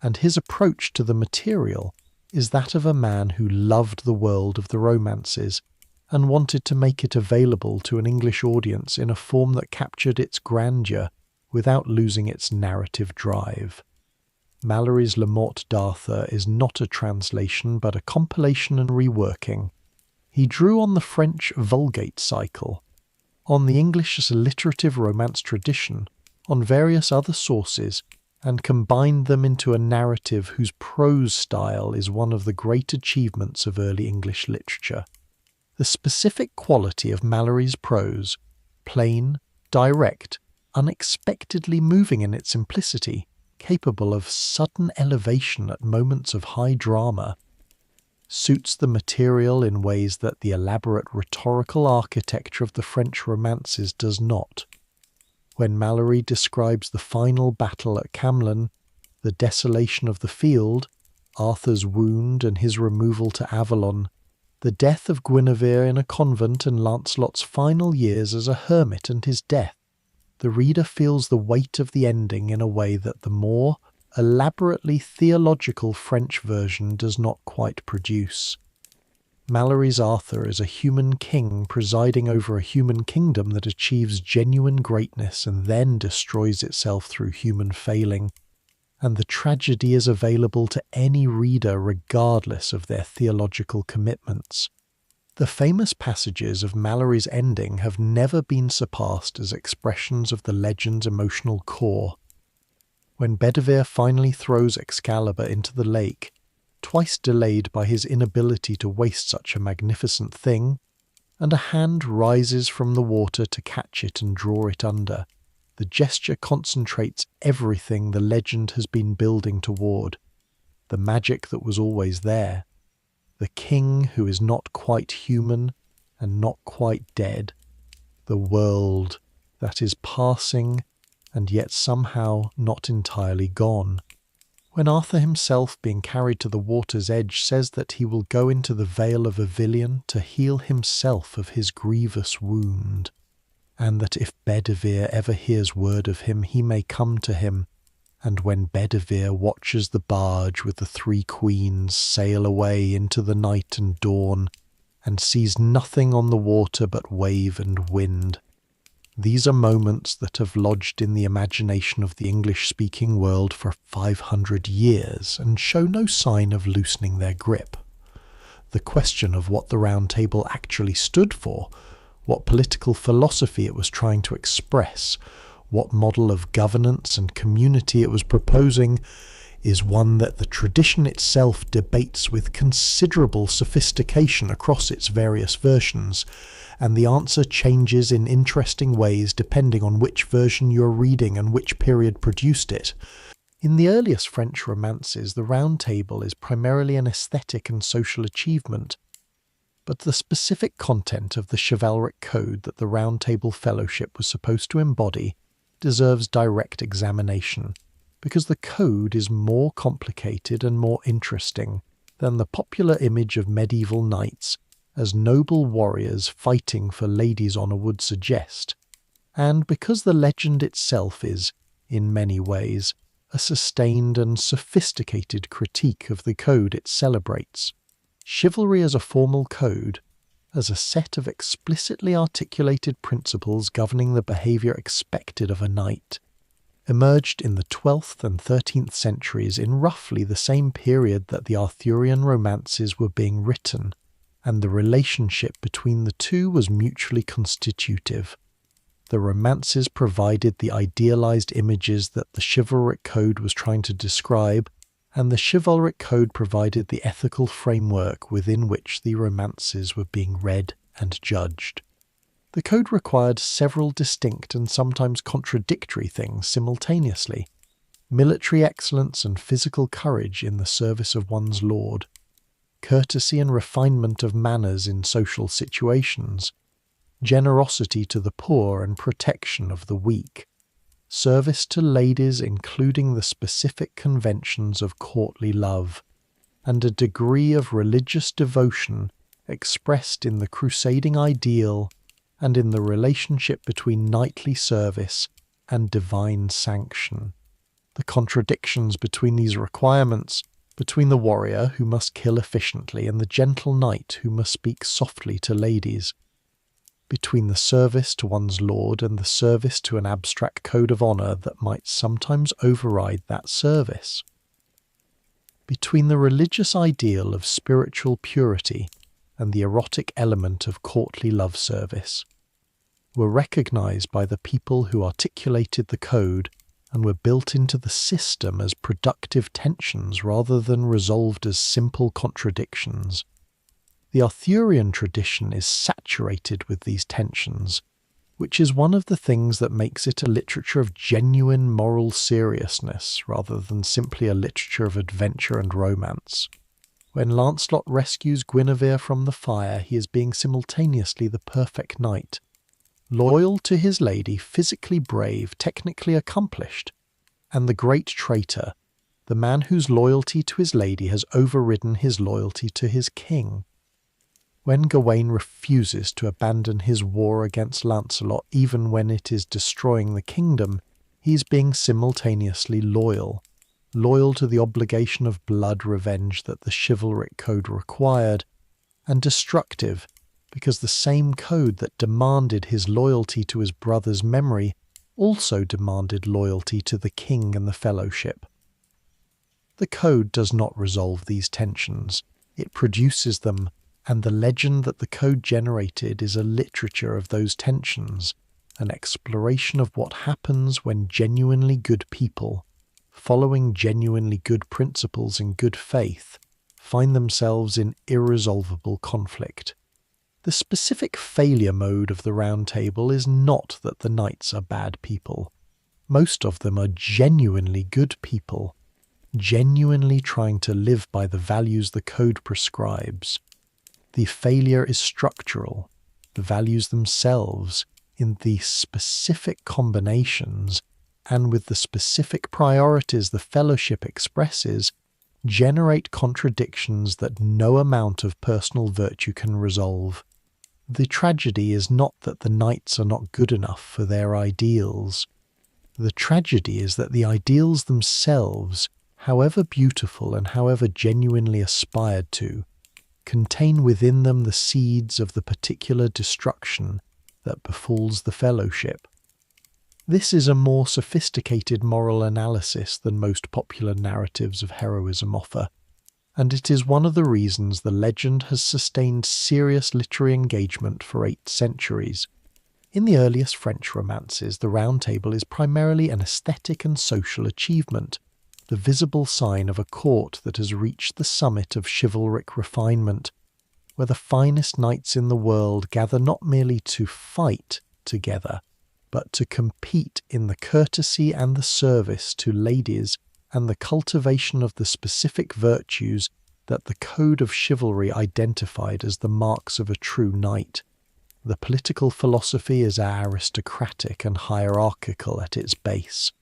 And his approach to the material is that of a man who loved the world of the romances and wanted to make it available to an English audience in a form that captured its grandeur without losing its narrative drive. Malory's Le Morte d'Arthur is not a translation but a compilation and reworking. He drew on the French Vulgate cycle, on the English alliterative romance tradition, on various other sources, and combined them into a narrative whose prose style is one of the great achievements of early English literature. The specific quality of Malory's prose, plain, direct, unexpectedly moving in its simplicity, capable of sudden elevation at moments of high drama, suits the material in ways that the elaborate rhetorical architecture of the French romances does not. When Malory describes the final battle at Camelot, the desolation of the field, Arthur's wound and his removal to Avalon, the death of Guinevere in a convent and Lancelot's final years as a hermit and his death, the reader feels the weight of the ending in a way that the more elaborately theological French version does not quite produce. Malory's Arthur is a human king presiding over a human kingdom that achieves genuine greatness and then destroys itself through human failing, and the tragedy is available to any reader regardless of their theological commitments. The famous passages of Malory's ending have never been surpassed as expressions of the legend's emotional core. When Bedivere finally throws Excalibur into the lake, twice delayed by his inability to waste such a magnificent thing, and a hand rises from the water to catch it and draw it under, the gesture concentrates everything the legend has been building toward, the magic that was always there, the king who is not quite human and not quite dead, the world that is passing and yet somehow not entirely gone. When Arthur himself, being carried to the water's edge, says that he will go into the Vale of Avilion to heal himself of his grievous wound, and that if Bedivere ever hears word of him, he may come to him, and when Bedivere watches the barge with the 3 queens sail away into the night and dawn, and sees nothing on the water but wave and wind, these are moments that have lodged in the imagination of the English-speaking world for 500 years and show no sign of loosening their grip. The question of what the Round Table actually stood for, what political philosophy it was trying to express, what model of governance and community it was proposing, is one that the tradition itself debates with considerable sophistication across its various versions, and the answer changes in interesting ways depending on which version you're reading and which period produced it. In the earliest French romances, the Round Table is primarily an aesthetic and social achievement, but the specific content of the chivalric code that the Round Table Fellowship was supposed to embody deserves direct examination, because the code is more complicated and more interesting than the popular image of medieval knights as noble warriors fighting for ladies' honour would suggest, and because the legend itself is, in many ways, a sustained and sophisticated critique of the code it celebrates. Chivalry as a formal code, as a set of explicitly articulated principles governing the behaviour expected of a knight, emerged in the 12th and 13th centuries in roughly the same period that the Arthurian romances were being written, and the relationship between the two was mutually constitutive. The romances provided the idealized images that the chivalric code was trying to describe, and the chivalric code provided the ethical framework within which the romances were being read and judged. The code required several distinct and sometimes contradictory things simultaneously: military excellence and physical courage in the service of one's lord, courtesy and refinement of manners in social situations, generosity to the poor and protection of the weak, service to ladies including the specific conventions of courtly love, and a degree of religious devotion expressed in the crusading ideal and in the relationship between knightly service and divine sanction. The contradictions between these requirements, between the warrior who must kill efficiently and the gentle knight who must speak softly to ladies, between the service to one's lord and the service to an abstract code of honour that might sometimes override that service, between the religious ideal of spiritual purity and the erotic element of courtly love service, were recognised by the people who articulated the code and were built into the system as productive tensions rather than resolved as simple contradictions. The Arthurian tradition is saturated with these tensions, which is one of the things that makes it a literature of genuine moral seriousness rather than simply a literature of adventure and romance. When Lancelot rescues Guinevere from the fire, he is being simultaneously the perfect knight, loyal to his lady, physically brave, technically accomplished, and the great traitor, the man whose loyalty to his lady has overridden his loyalty to his king. When Gawain refuses to abandon his war against Lancelot even when it is destroying the kingdom, he is being simultaneously loyal to the obligation of blood revenge that the chivalric code required, and destructive, because the same code that demanded his loyalty to his brother's memory also demanded loyalty to the king and the fellowship. The code does not resolve these tensions, it produces them, and the legend that the code generated is a literature of those tensions, an exploration of what happens when genuinely good people, following genuinely good principles in good faith, find themselves in irresolvable conflict. The specific failure mode of the Round Table is not that the knights are bad people. Most of them are genuinely good people, genuinely trying to live by the values the code prescribes. The failure is structural, the values themselves, in the specific combinations and with the specific priorities the fellowship expresses, generate contradictions that no amount of personal virtue can resolve. The tragedy is not that the knights are not good enough for their ideals. The tragedy is that the ideals themselves, however beautiful and however genuinely aspired to, contain within them the seeds of the particular destruction that befalls the fellowship. This is a more sophisticated moral analysis than most popular narratives of heroism offer, and it is one of the reasons the legend has sustained serious literary engagement for 8 centuries. In the earliest French romances, the Round Table is primarily an aesthetic and social achievement, the visible sign of a court that has reached the summit of chivalric refinement, where the finest knights in the world gather not merely to fight together, but to compete in the courtesy and the service to ladies and the cultivation of the specific virtues that the code of chivalry identified as the marks of a true knight. The political philosophy is aristocratic and hierarchical at its base.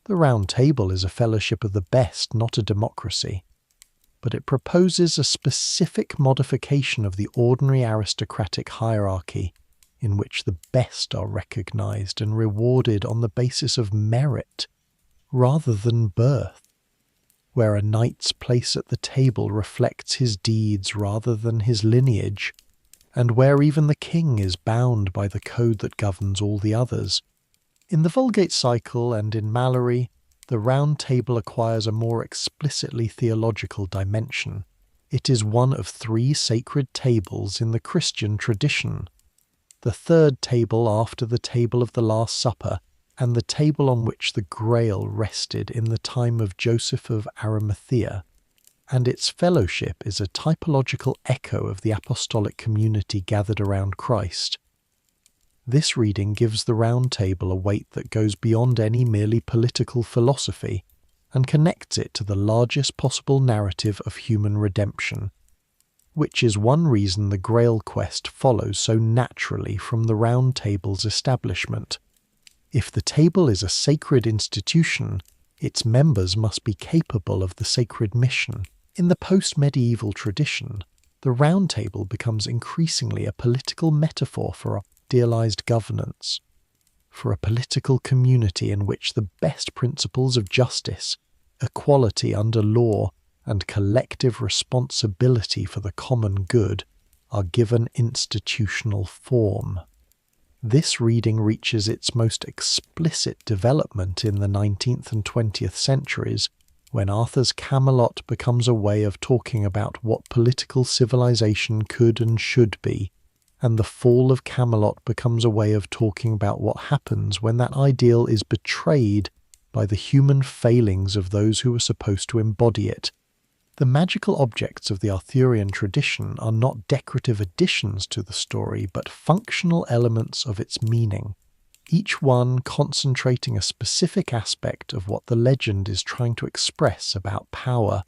The Round Table is a fellowship of the best, not a democracy. But it proposes a specific modification of the ordinary aristocratic hierarchy, in which the best are recognized and rewarded on the basis of merit rather than birth, where a knight's place at the table reflects his deeds rather than his lineage, and where even the king is bound by the code that governs all the others. In the Vulgate cycle and in Malory, the Round Table acquires a more explicitly theological dimension. It is one of 3 sacred tables in the Christian tradition, the 3rd table after the table of the Last Supper, and the table on which the Grail rested in the time of Joseph of Arimathea, and its fellowship is a typological echo of the apostolic community gathered around Christ. This reading gives the Round Table a weight that goes beyond any merely political philosophy and connects it to the largest possible narrative of human redemption, which is one reason the Grail quest follows so naturally from the Round Table's establishment. If the table is a sacred institution, its members must be capable of the sacred mission. In the post-medieval tradition, the Round Table becomes increasingly a political metaphor for idealized governance, for a political community in which the best principles of justice, equality under law, and collective responsibility for the common good are given institutional form. This reading reaches its most explicit development in the 19th and 20th centuries, when Arthur's Camelot becomes a way of talking about what political civilization could and should be, and the fall of Camelot becomes a way of talking about what happens when that ideal is betrayed by the human failings of those who are supposed to embody it. The magical objects of the Arthurian tradition are not decorative additions to the story, but functional elements of its meaning, each one concentrating a specific aspect of what the legend is trying to express about power,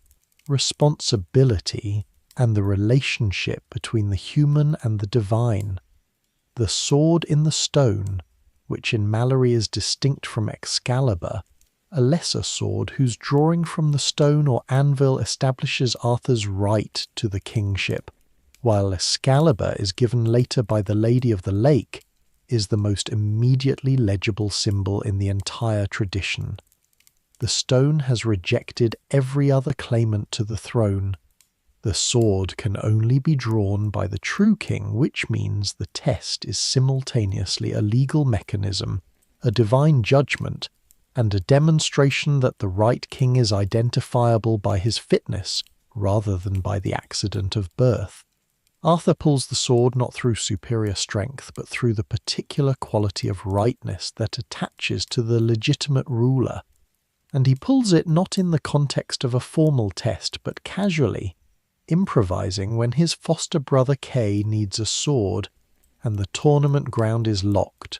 responsibility, and the relationship between the human and the divine. The sword in the stone, which in Malory is distinct from Excalibur, a lesser sword whose drawing from the stone or anvil establishes Arthur's right to the kingship, while Excalibur is given later by the Lady of the Lake, is the most immediately legible symbol in the entire tradition. The stone has rejected every other claimant to the throne. The sword can only be drawn by the true king, which means the test is simultaneously a legal mechanism, a divine judgment, and a demonstration that the right king is identifiable by his fitness rather than by the accident of birth. Arthur pulls the sword not through superior strength, but through the particular quality of rightness that attaches to the legitimate ruler. And he pulls it not in the context of a formal test, but casually, improvising when his foster brother Kay needs a sword and the tournament ground is locked.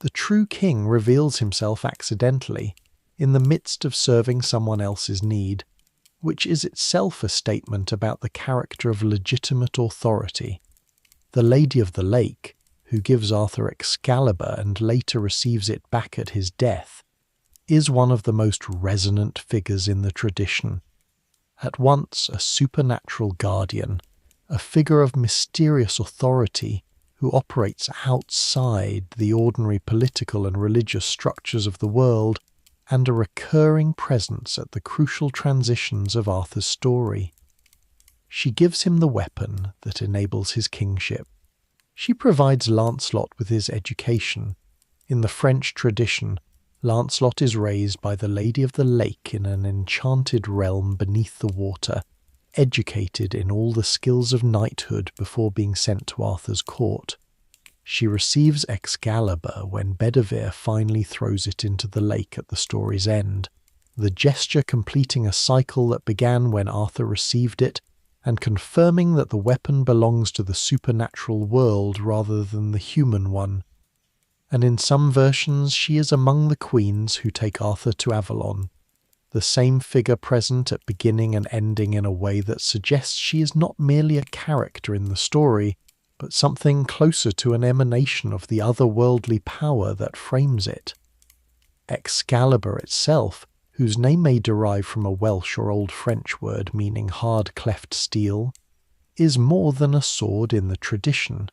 The true king reveals himself accidentally, in the midst of serving someone else's need, which is itself a statement about the character of legitimate authority. The Lady of the Lake, who gives Arthur Excalibur and later receives it back at his death, is one of the most resonant figures in the tradition. At once a supernatural guardian, a figure of mysterious authority who operates outside the ordinary political and religious structures of the world, and a recurring presence at the crucial transitions of Arthur's story. She gives him the weapon that enables his kingship. She provides Lancelot with his education. In the French tradition, Lancelot is raised by the Lady of the Lake in an enchanted realm beneath the water, educated in all the skills of knighthood before being sent to Arthur's court. She receives Excalibur when Bedivere finally throws it into the lake at the story's end, the gesture completing a cycle that began when Arthur received it and confirming that the weapon belongs to the supernatural world rather than the human one. And in some versions she is among the queens who take Arthur to Avalon, the same figure present at beginning and ending in a way that suggests she is not merely a character in the story, but something closer to an emanation of the otherworldly power that frames it. Excalibur itself, whose name may derive from a Welsh or Old French word meaning hard cleft steel, is more than a sword in the tradition.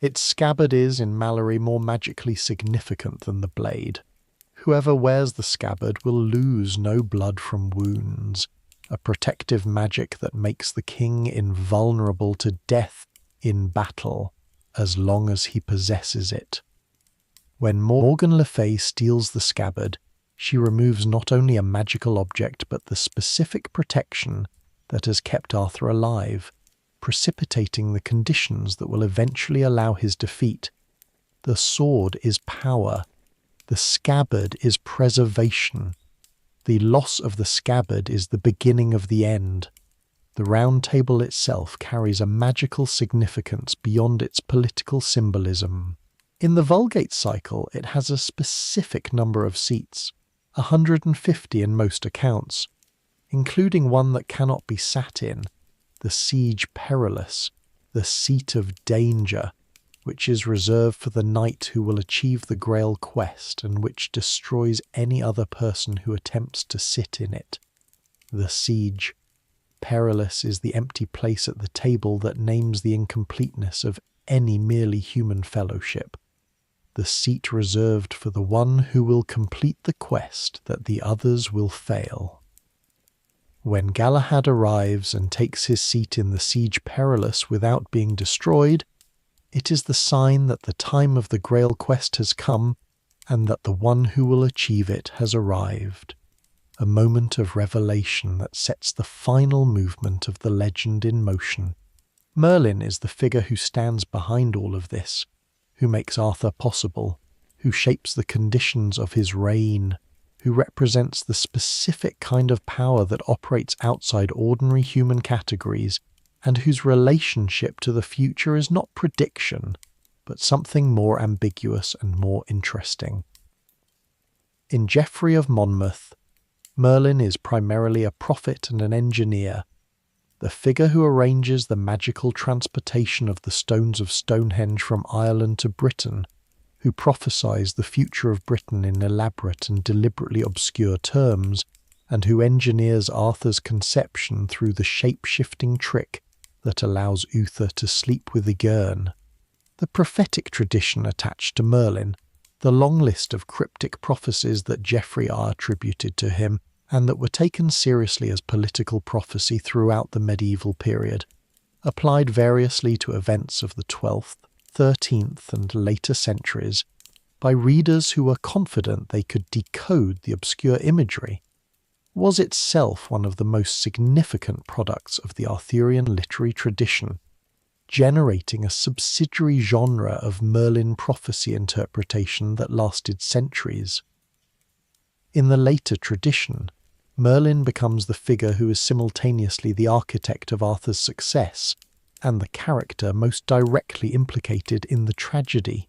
Its scabbard is, in Malory, more magically significant than the blade. Whoever wears the scabbard will lose no blood from wounds, a protective magic that makes the king invulnerable to death in battle, as long as he possesses it. When Morgan Le Fay steals the scabbard, she removes not only a magical object but the specific protection that has kept Arthur alive, precipitating the conditions that will eventually allow his defeat. The sword is power. The scabbard is preservation. The loss of the scabbard is the beginning of the end. The Round Table itself carries a magical significance beyond its political symbolism. In the Vulgate cycle, it has a specific number of seats, 150 in most accounts, including one that cannot be sat in, the Siege Perilous, the seat of danger, which is reserved for the knight who will achieve the Grail quest and which destroys any other person who attempts to sit in it. The Siege Perilous is the empty place at the table that names the incompleteness of any merely human fellowship, the seat reserved for the one who will complete the quest that the others will fail. When Galahad arrives and takes his seat in the Siege Perilous without being destroyed, it is the sign that the time of the Grail quest has come and that the one who will achieve it has arrived, a moment of revelation that sets the final movement of the legend in motion. Merlin is the figure who stands behind all of this, who makes Arthur possible, who shapes the conditions of his reign, who represents the specific kind of power that operates outside ordinary human categories, and whose relationship to the future is not prediction, but something more ambiguous and more interesting. In Geoffrey of Monmouth, Merlin is primarily a prophet and an engineer, the figure who arranges the magical transportation of the stones of Stonehenge from Ireland to Britain, who prophesies the future of Britain in elaborate and deliberately obscure terms, and who engineers Arthur's conception through the shape-shifting trick that allows Uther to sleep with Ygerne. The prophetic tradition attached to Merlin, the long list of cryptic prophecies that Geoffrey are attributed to him, and that were taken seriously as political prophecy throughout the medieval period, applied variously to events of the 12th, 13th and later centuries by readers who were confident they could decode the obscure imagery, was itself one of the most significant products of the Arthurian literary tradition. generating a subsidiary genre of Merlin prophecy interpretation that lasted centuries. In the later tradition, Merlin becomes the figure who is simultaneously the architect of Arthur's success and the character most directly implicated in the tragedy.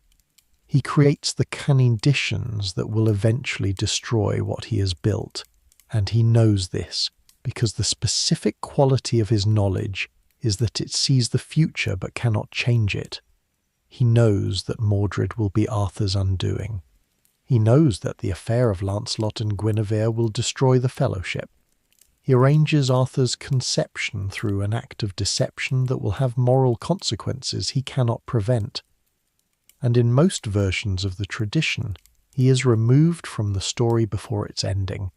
He creates the conditions that will eventually destroy what he has built, and he knows this because the specific quality of his knowledge is that it sees the future but cannot change it. He knows that Mordred will be Arthur's undoing. He knows that the affair of Lancelot and Guinevere will destroy the fellowship. He arranges Arthur's conception through an act of deception that will have moral consequences he cannot prevent. And in most versions of the tradition, he is removed from the story before its ending,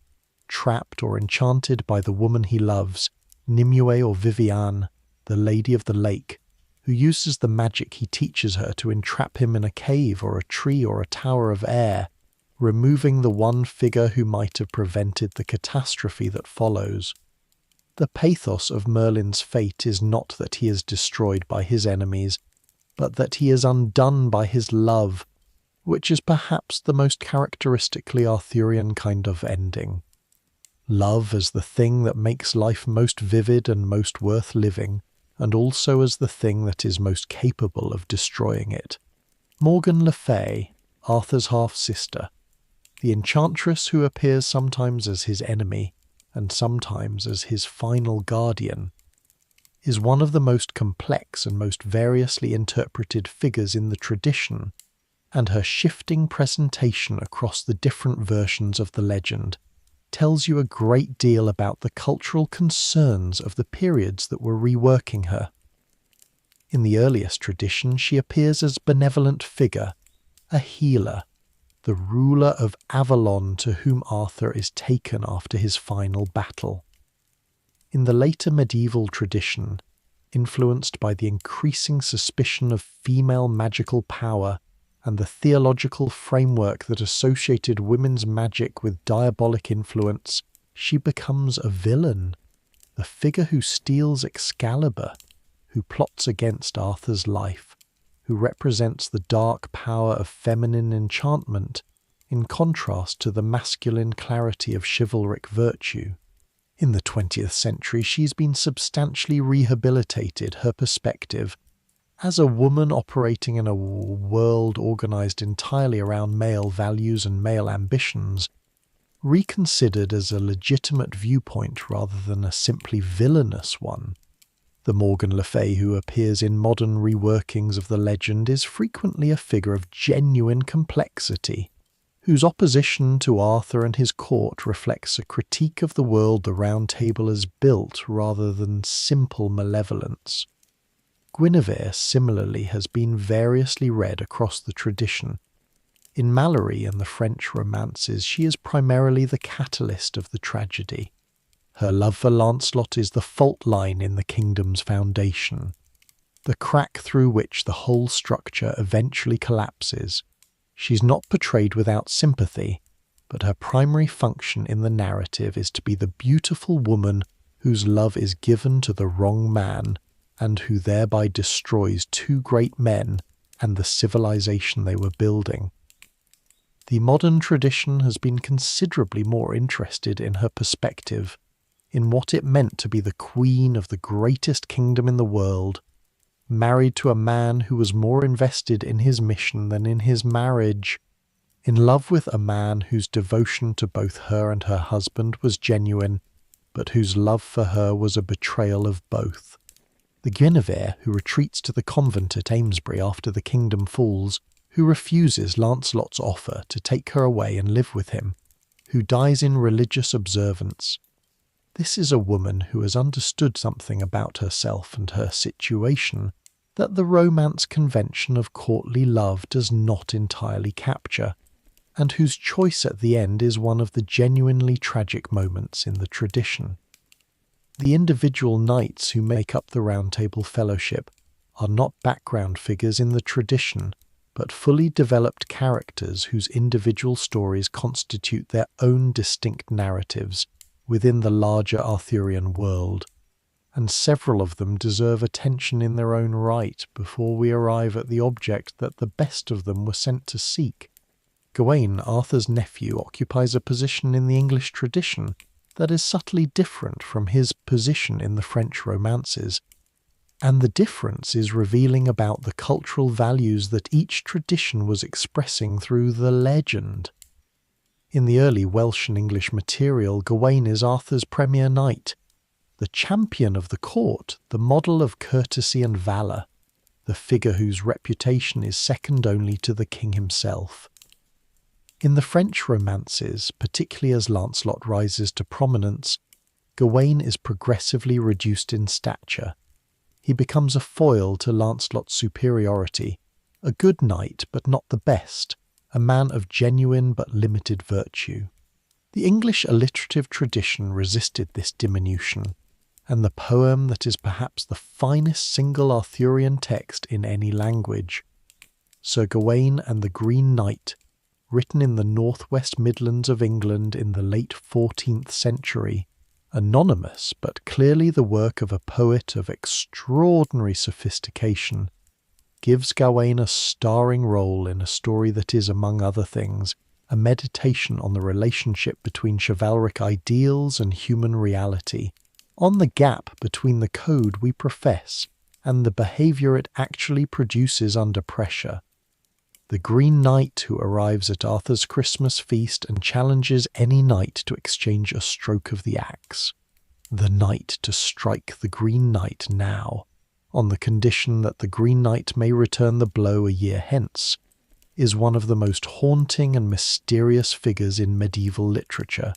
trapped or enchanted by the woman he loves, Nimue or Viviane, the Lady of the Lake, who uses the magic he teaches her to entrap him in a cave or a tree or a tower of air, removing the one figure who might have prevented the catastrophe that follows. The pathos of Merlin's fate is not that he is destroyed by his enemies, but that he is undone by his love, which is perhaps the most characteristically Arthurian kind of ending. Love as the thing that makes life most vivid and most worth living, and also as the thing that is most capable of destroying it. Morgan Le Fay, Arthur's half-sister, the enchantress who appears sometimes as his enemy and sometimes as his final guardian, is one of the most complex and most variously interpreted figures in the tradition, and her shifting presentation across the different versions of the legend tells you a great deal about the cultural concerns of the periods that were reworking her. In the earliest tradition, she appears as a benevolent figure, a healer, the ruler of Avalon to whom Arthur is taken after his final battle. In the later medieval tradition, influenced by the increasing suspicion of female magical power and the theological framework that associated women's magic with diabolic influence, she becomes a villain, the figure who steals Excalibur, who plots against Arthur's life, who represents the dark power of feminine enchantment in contrast to the masculine clarity of chivalric virtue. In the 20th century, she's been substantially rehabilitated, her perspective, as a woman operating in a world organized entirely around male values and male ambitions, reconsidered as a legitimate viewpoint rather than a simply villainous one. The Morgan Le Fay who appears in modern reworkings of the legend is frequently a figure of genuine complexity, whose opposition to Arthur and his court reflects a critique of the world the Round Table has built rather than simple malevolence. Guinevere similarly has been variously read across the tradition. In Malory and the French romances, she is primarily the catalyst of the tragedy. Her love for Lancelot is the fault line in the kingdom's foundation, the crack through which the whole structure eventually collapses. She's not portrayed without sympathy, but her primary function in the narrative is to be the beautiful woman whose love is given to the wrong man, and who thereby destroys two great men and the civilization they were building. The modern tradition has been considerably more interested in her perspective, in what it meant to be the queen of the greatest kingdom in the world, married to a man who was more invested in his mission than in his marriage, in love with a man whose devotion to both her and her husband was genuine, but whose love for her was a betrayal of both. The Guinevere who retreats to the convent at Amesbury after the kingdom falls, who refuses Lancelot's offer to take her away and live with him, who dies in religious observance. This is a woman who has understood something about herself and her situation that the romance convention of courtly love does not entirely capture, and whose choice at the end is one of the genuinely tragic moments in the tradition. The individual knights who make up the Round Table Fellowship are not background figures in the tradition, but fully developed characters whose individual stories constitute their own distinct narratives within the larger Arthurian world. and several of them deserve attention in their own right before we arrive at the object that the best of them were sent to seek. Gawain, Arthur's nephew, occupies a position in the English tradition that is subtly different from his position in the French romances, and the difference is revealing about the cultural values that each tradition was expressing through the legend. In the early Welsh and English material, Gawain is Arthur's premier knight, the champion of the court, the model of courtesy and valour, the figure whose reputation is second only to the king himself. In the French romances, particularly as Lancelot rises to prominence, Gawain is progressively reduced in stature. He becomes a foil to Lancelot's superiority, a good knight but not the best, a man of genuine but limited virtue. The English alliterative tradition resisted this diminution, and the poem that is perhaps the finest single Arthurian text in any language, Sir Gawain and the Green Knight, written in the northwest Midlands of England in the late 14th century, anonymous but clearly the work of a poet of extraordinary sophistication, gives Gawain a starring role in a story that is, among other things, a meditation on the relationship between chivalric ideals and human reality, on the gap between the code we profess and the behaviour it actually produces under pressure. The Green Knight who arrives at Arthur's Christmas feast and challenges any knight to exchange a stroke of the axe. The knight to strike the Green Knight now, on the condition that the Green Knight may return the blow a year hence, is one of the most haunting and mysterious figures in medieval literature.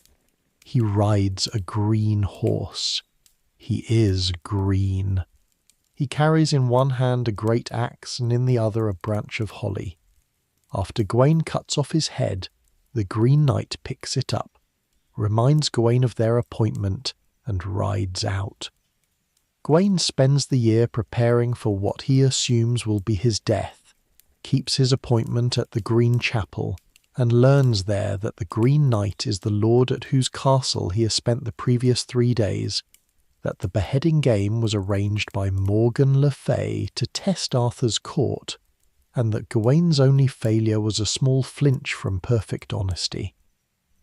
He rides a green horse. He is green. He carries in one hand a great axe and in the other a branch of holly. After Gawain cuts off his head, the Green Knight picks it up, reminds Gawain of their appointment, and rides out. Gawain spends the year preparing for what he assumes will be his death, keeps his appointment at the Green Chapel, and learns there that the Green Knight is the lord at whose castle he has spent the previous 3 days, that the beheading game was arranged by Morgan le Fay to test Arthur's court, and that Gawain's only failure was a small flinch from perfect honesty.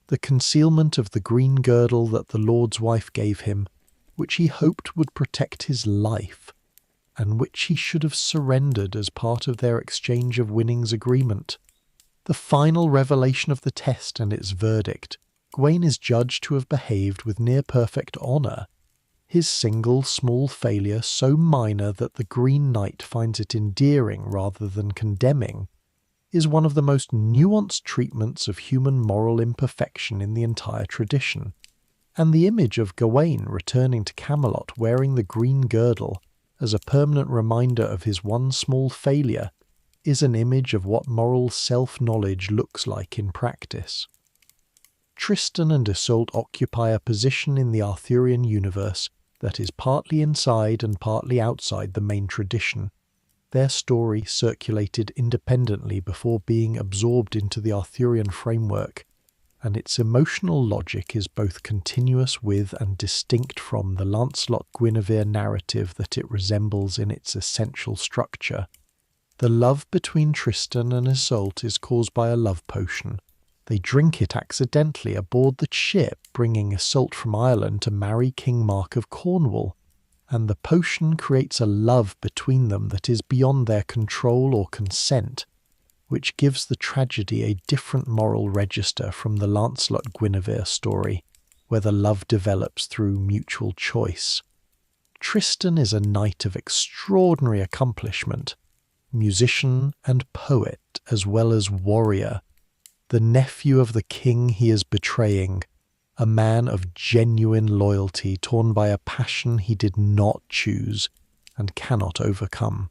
The concealment of the green girdle that the lord's wife gave him, which he hoped would protect his life, and which he should have surrendered as part of their exchange of winnings agreement. The final revelation of the test and its verdict, Gawain is judged to have behaved with near-perfect honour, his single small failure so minor that the Green Knight finds it endearing rather than condemning, is one of the most nuanced treatments of human moral imperfection in the entire tradition, and the image of Gawain returning to Camelot wearing the green girdle as a permanent reminder of his one small failure is an image of what moral self-knowledge looks like in practice. Tristan and Isolde occupy a position in the Arthurian universe that is partly inside and partly outside the main tradition. Their story circulated independently before being absorbed into the Arthurian framework, and its emotional logic is both continuous with and distinct from the Lancelot-Guinevere narrative that it resembles in its essential structure. The love between Tristan and Isolde is caused by a love potion. They drink it accidentally aboard the ship bringing Isolde from Ireland to marry King Mark of Cornwall, and the potion creates a love between them that is beyond their control or consent, which gives the tragedy a different moral register from the Lancelot-Guinevere story, where the love develops through mutual choice. Tristan is a knight of extraordinary accomplishment, musician and poet as well as warrior, the nephew of the king he is betraying, a man of genuine loyalty torn by a passion he did not choose and cannot overcome.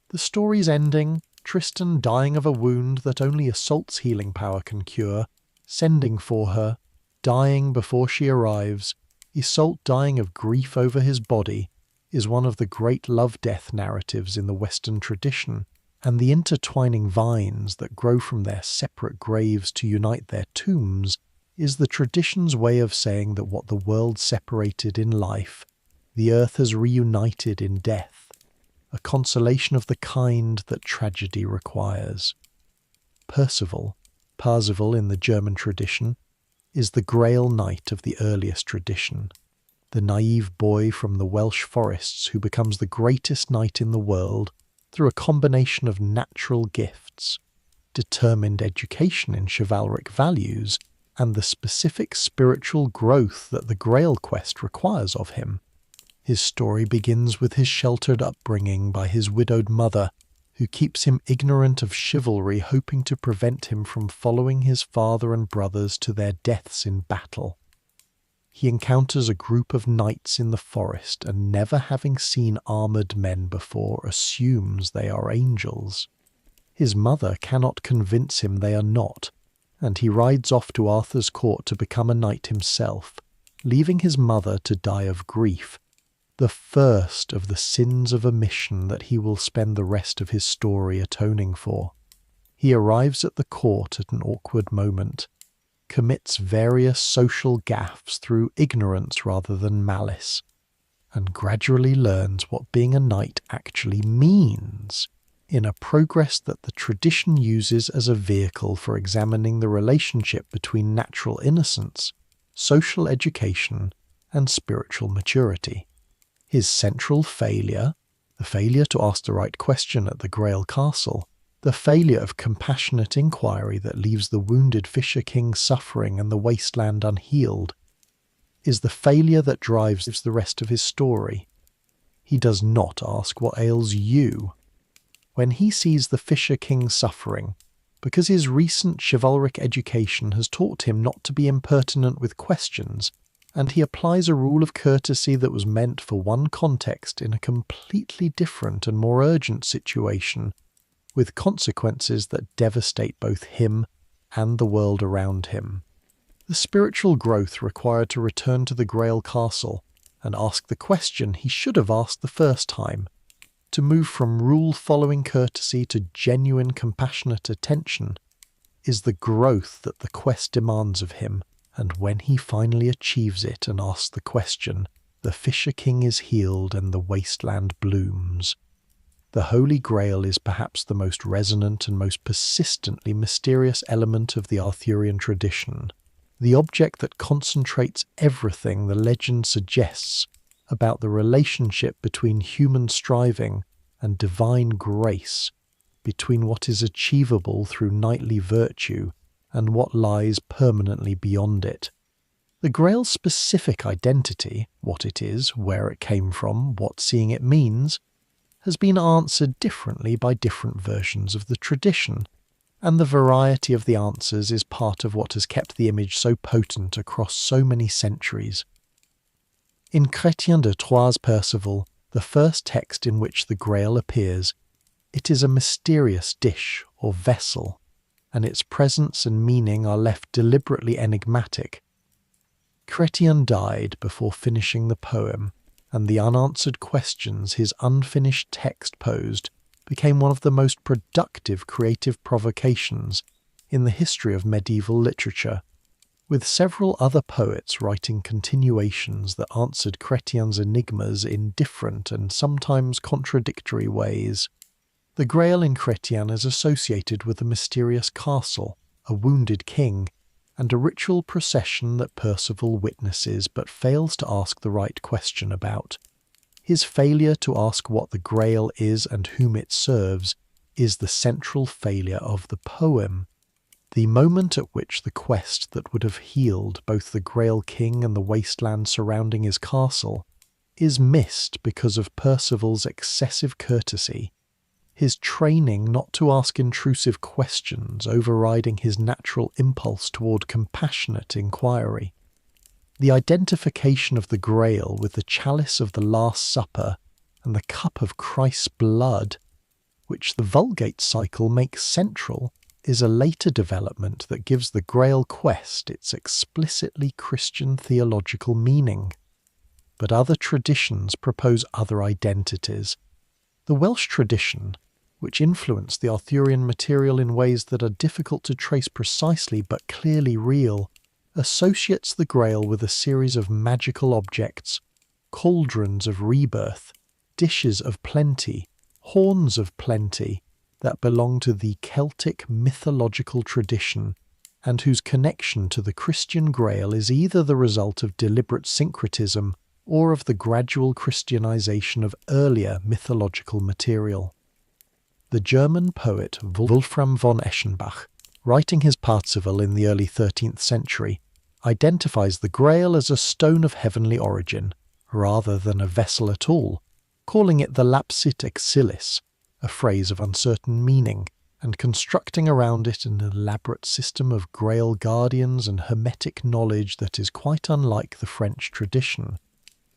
The story's ending, Tristan dying of a wound that only Isolde's healing power can cure, sending for her, dying before she arrives, Isolde dying of grief over his body, is one of the great love-death narratives in the Western tradition, and the intertwining vines that grow from their separate graves to unite their tombs is the tradition's way of saying that what the world separated in life, the earth has reunited in death, a consolation of the kind that tragedy requires. Parzival in the German tradition, is the Grail knight of the earliest tradition, the naive boy from the Welsh forests who becomes the greatest knight in the world through a combination of natural gifts, determined education in chivalric values, and the specific spiritual growth that the Grail quest requires of him. His story begins with his sheltered upbringing by his widowed mother, who keeps him ignorant of chivalry, hoping to prevent him from following his father and brothers to their deaths in battle. He encounters a group of knights in the forest and, never having seen armoured men before, assumes they are angels. His mother cannot convince him they are not, and he rides off to Arthur's court to become a knight himself, leaving his mother to die of grief, the first of the sins of omission that he will spend the rest of his story atoning for. He arrives at the court at an awkward moment, commits various social gaffes through ignorance rather than malice, and gradually learns what being a knight actually means, in a progress that the tradition uses as a vehicle for examining the relationship between natural innocence, social education, and spiritual maturity. His central failure, the failure to ask the right question at the Grail castle, the failure of compassionate inquiry that leaves the wounded Fisher King suffering and the wasteland unhealed, is the failure that drives the rest of his story. He does not ask what ails you. When he sees the Fisher King suffering, because his recent chivalric education has taught him not to be impertinent with questions, and he applies a rule of courtesy that was meant for one context in a completely different and more urgent situation, with consequences that devastate both him and the world around him. The spiritual growth required to return to the Grail castle and ask the question he should have asked the first time, to move from rule-following courtesy to genuine compassionate attention, is the growth that the quest demands of him. And when he finally achieves it and asks the question, the Fisher King is healed and the wasteland blooms. The Holy Grail is perhaps the most resonant and most persistently mysterious element of the Arthurian tradition, the object that concentrates everything the legend suggests about the relationship between human striving and divine grace, between what is achievable through knightly virtue and what lies permanently beyond it. The Grail's specific identity, what it is, where it came from, what seeing it means, has been answered differently by different versions of the tradition, and the variety of the answers is part of what has kept the image so potent across so many centuries. In Chrétien de Troyes' Percival, the first text in which the Grail appears, it is a mysterious dish or vessel, and its presence and meaning are left deliberately enigmatic. Chrétien died before finishing the poem, and the unanswered questions his unfinished text posed became one of the most productive creative provocations in the history of medieval literature, with several other poets writing continuations that answered Chrétien's enigmas in different and sometimes contradictory ways. The Grail in Chrétien is associated with a mysterious castle, a wounded king, and a ritual procession that Percival witnesses but fails to ask the right question about. His failure to ask what the Grail is and whom it serves is the central failure of the poem. The moment at which the quest that would have healed both the Grail King and the wasteland surrounding his castle is missed because of Percival's excessive courtesy, his training not to ask intrusive questions overriding his natural impulse toward compassionate inquiry. The identification of the Grail with the chalice of the Last Supper and the cup of Christ's blood, which the Vulgate cycle makes central, is a later development that gives the Grail quest its explicitly Christian theological meaning. But other traditions propose other identities. The Welsh tradition, which influenced the Arthurian material in ways that are difficult to trace precisely but clearly real, associates the Grail with a series of magical objects, cauldrons of rebirth, dishes of plenty, horns of plenty, that belong to the Celtic mythological tradition and whose connection to the Christian Grail is either the result of deliberate syncretism or of the gradual Christianization of earlier mythological material. The German poet Wolfram von Eschenbach, writing his Parzival in the early 13th century, identifies the Grail as a stone of heavenly origin, rather than a vessel at all, calling it the lapsit exilis, a phrase of uncertain meaning, and constructing around it an elaborate system of Grail guardians and hermetic knowledge that is quite unlike the French tradition.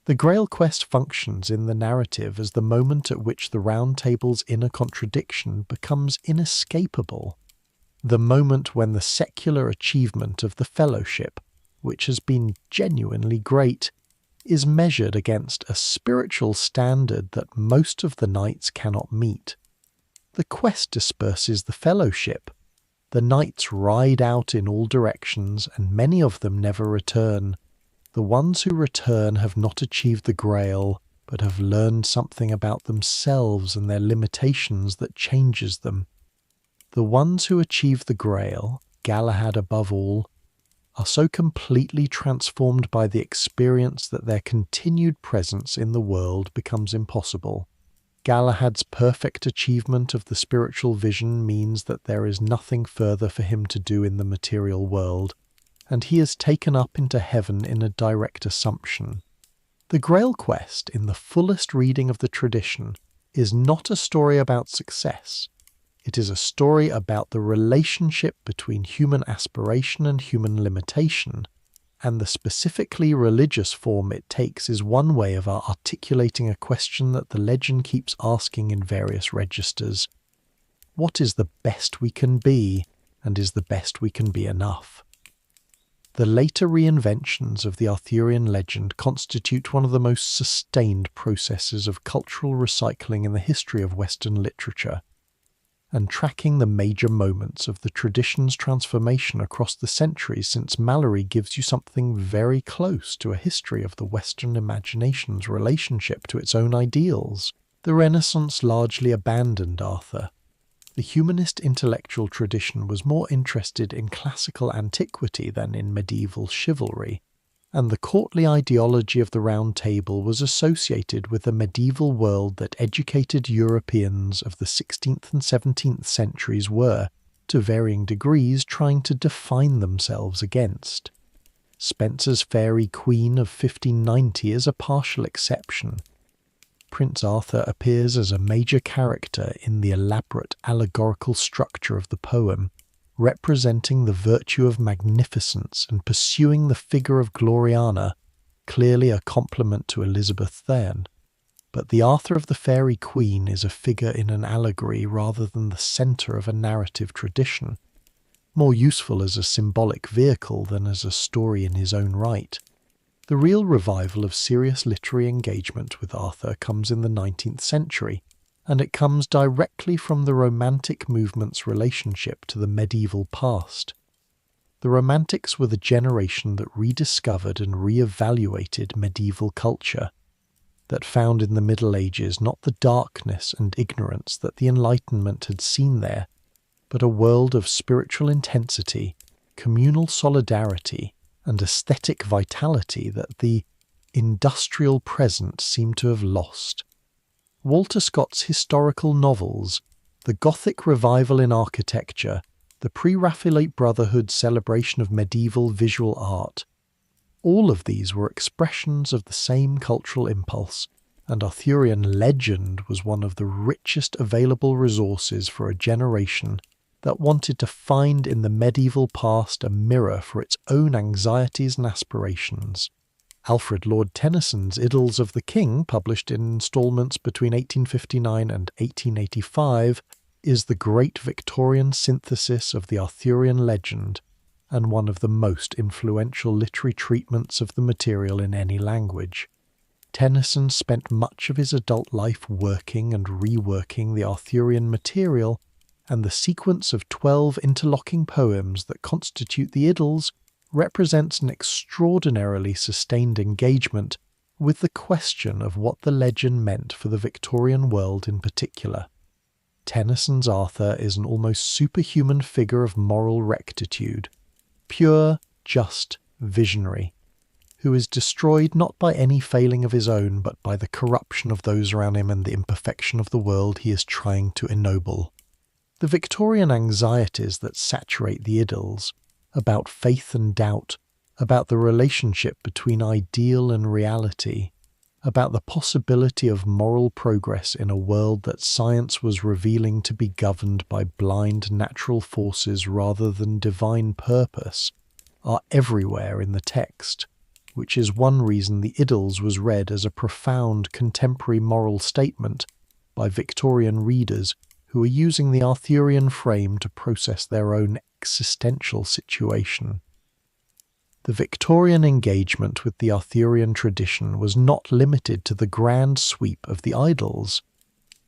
The Grail quest functions in the narrative as the moment at which the Round Table's inner contradiction becomes inescapable, the moment when the secular achievement of the Fellowship, which has been genuinely great, is measured against a spiritual standard that most of the knights cannot meet. The quest disperses the Fellowship. The knights ride out in all directions, and many of them never return. The ones who return have not achieved the Grail, but have learned something about themselves and their limitations that changes them. The ones who achieve the Grail, Galahad above all, are so completely transformed by the experience that their continued presence in the world becomes impossible. Galahad's perfect achievement of the spiritual vision means that there is nothing further for him to do in the material world, and he is taken up into heaven in a direct assumption. The Grail quest, in the fullest reading of the tradition, is not a story about success. It is a story about the relationship between human aspiration and human limitation, and the specifically religious form it takes is one way of articulating a question that the legend keeps asking in various registers. What is the best we can be, and is the best we can be enough? The later reinventions of the Arthurian legend constitute one of the most sustained processes of cultural recycling in the history of Western literature, and tracking the major moments of the tradition's transformation across the centuries since Malory gives you something very close to a history of the Western imagination's relationship to its own ideals. The Renaissance largely abandoned Arthur. The humanist intellectual tradition was more interested in classical antiquity than in medieval chivalry, and the courtly ideology of the Round Table was associated with a medieval world that educated Europeans of the 16th and 17th centuries were, to varying degrees, trying to define themselves against. Spenser's Fairy Queen of 1590 is a partial exception. Prince Arthur appears as a major character in the elaborate allegorical structure of the poem, representing the virtue of magnificence and pursuing the figure of Gloriana, clearly a compliment to Elizabeth Thane. But the Arthur of the Fairy Queen is a figure in an allegory rather than the centre of a narrative tradition, more useful as a symbolic vehicle than as a story in his own right. The real revival of serious literary engagement with Arthur comes in the 19th century, and it comes directly from the Romantic movement's relationship to the medieval past. The Romantics were the generation that rediscovered and re-evaluated medieval culture, that found in the Middle Ages not the darkness and ignorance that the Enlightenment had seen there, but a world of spiritual intensity, communal solidarity, and aesthetic vitality that the industrial present seemed to have lost. Walter Scott's historical novels, the Gothic revival in architecture, the Pre-Raphaelite Brotherhood's celebration of medieval visual art, all of these were expressions of the same cultural impulse, and Arthurian legend was one of the richest available resources for a generation that wanted to find in the medieval past a mirror for its own anxieties and aspirations. Alfred Lord Tennyson's Idylls of the King, published in instalments between 1859 and 1885, is the great Victorian synthesis of the Arthurian legend, and one of the most influential literary treatments of the material in any language. Tennyson spent much of his adult life working and reworking the Arthurian material, and the sequence of 12 interlocking poems that constitute the Idylls represents an extraordinarily sustained engagement with the question of what the legend meant for the Victorian world in particular. Tennyson's Arthur is an almost superhuman figure of moral rectitude, pure, just, visionary, who is destroyed not by any failing of his own but by the corruption of those around him and the imperfection of the world he is trying to ennoble. The Victorian anxieties that saturate the idylls, about faith and doubt, about the relationship between ideal and reality, about the possibility of moral progress in a world that science was revealing to be governed by blind natural forces rather than divine purpose, are everywhere in the text, which is one reason the Idylls was read as a profound contemporary moral statement by Victorian readers who are using the Arthurian frame to process their own existential situation. The Victorian engagement with the Arthurian tradition was not limited to the grand sweep of the Idylls.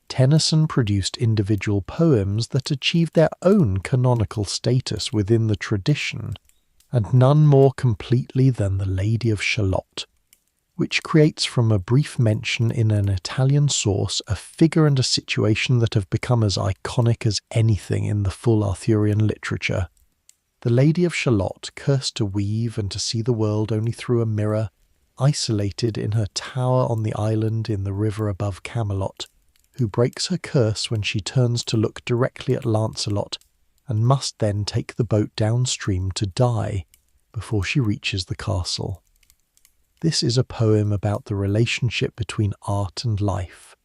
Tennyson produced individual poems that achieved their own canonical status within the tradition, and none more completely than The Lady of Shalott, which creates from a brief mention in an Italian source a figure and a situation that have become as iconic as anything in the full Arthurian literature. The Lady of Shalott, cursed to weave and to see the world only through a mirror, isolated in her tower on the island in the river above Camelot, who breaks her curse when she turns to look directly at Lancelot, and must then take the boat downstream to die before she reaches the castle. This is a poem about the relationship between art and life,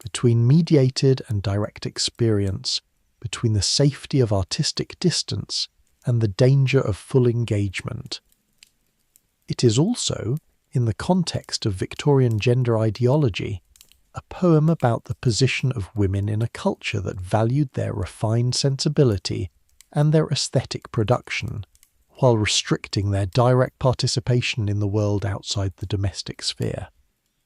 between mediated and direct experience, between the safety of artistic distance and the danger of full engagement. It is also, in the context of Victorian gender ideology, a poem about the position of women in a culture that valued their refined sensibility and their aesthetic production, while restricting their direct participation in the world outside the domestic sphere.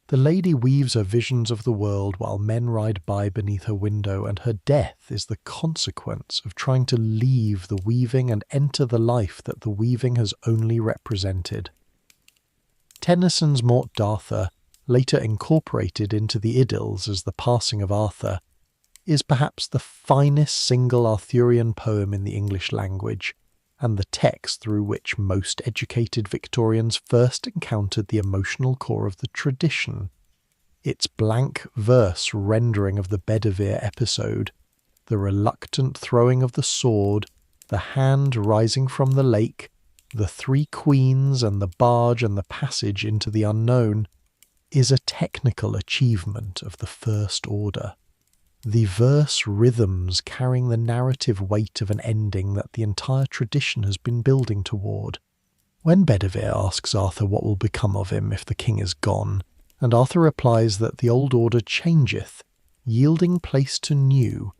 The lady weaves her visions of the world while men ride by beneath her window, and her death is the consequence of trying to leave the weaving and enter the life that the weaving has only represented. Tennyson's Morte d'Arthur, later incorporated into the Idylls as the Passing of Arthur, is perhaps the finest single Arthurian poem in the English language, and the text through which most educated Victorians first encountered the emotional core of the tradition. Its blank verse rendering of the Bedivere episode, the reluctant throwing of the sword, the hand rising from the lake, the three queens and the barge and the passage into the unknown, is a technical achievement of the first order. The verse rhythms carrying the narrative weight of an ending that the entire tradition has been building toward. When Bedivere asks Arthur what will become of him if the king is gone, and Arthur replies that the old order changeth, yielding place to new,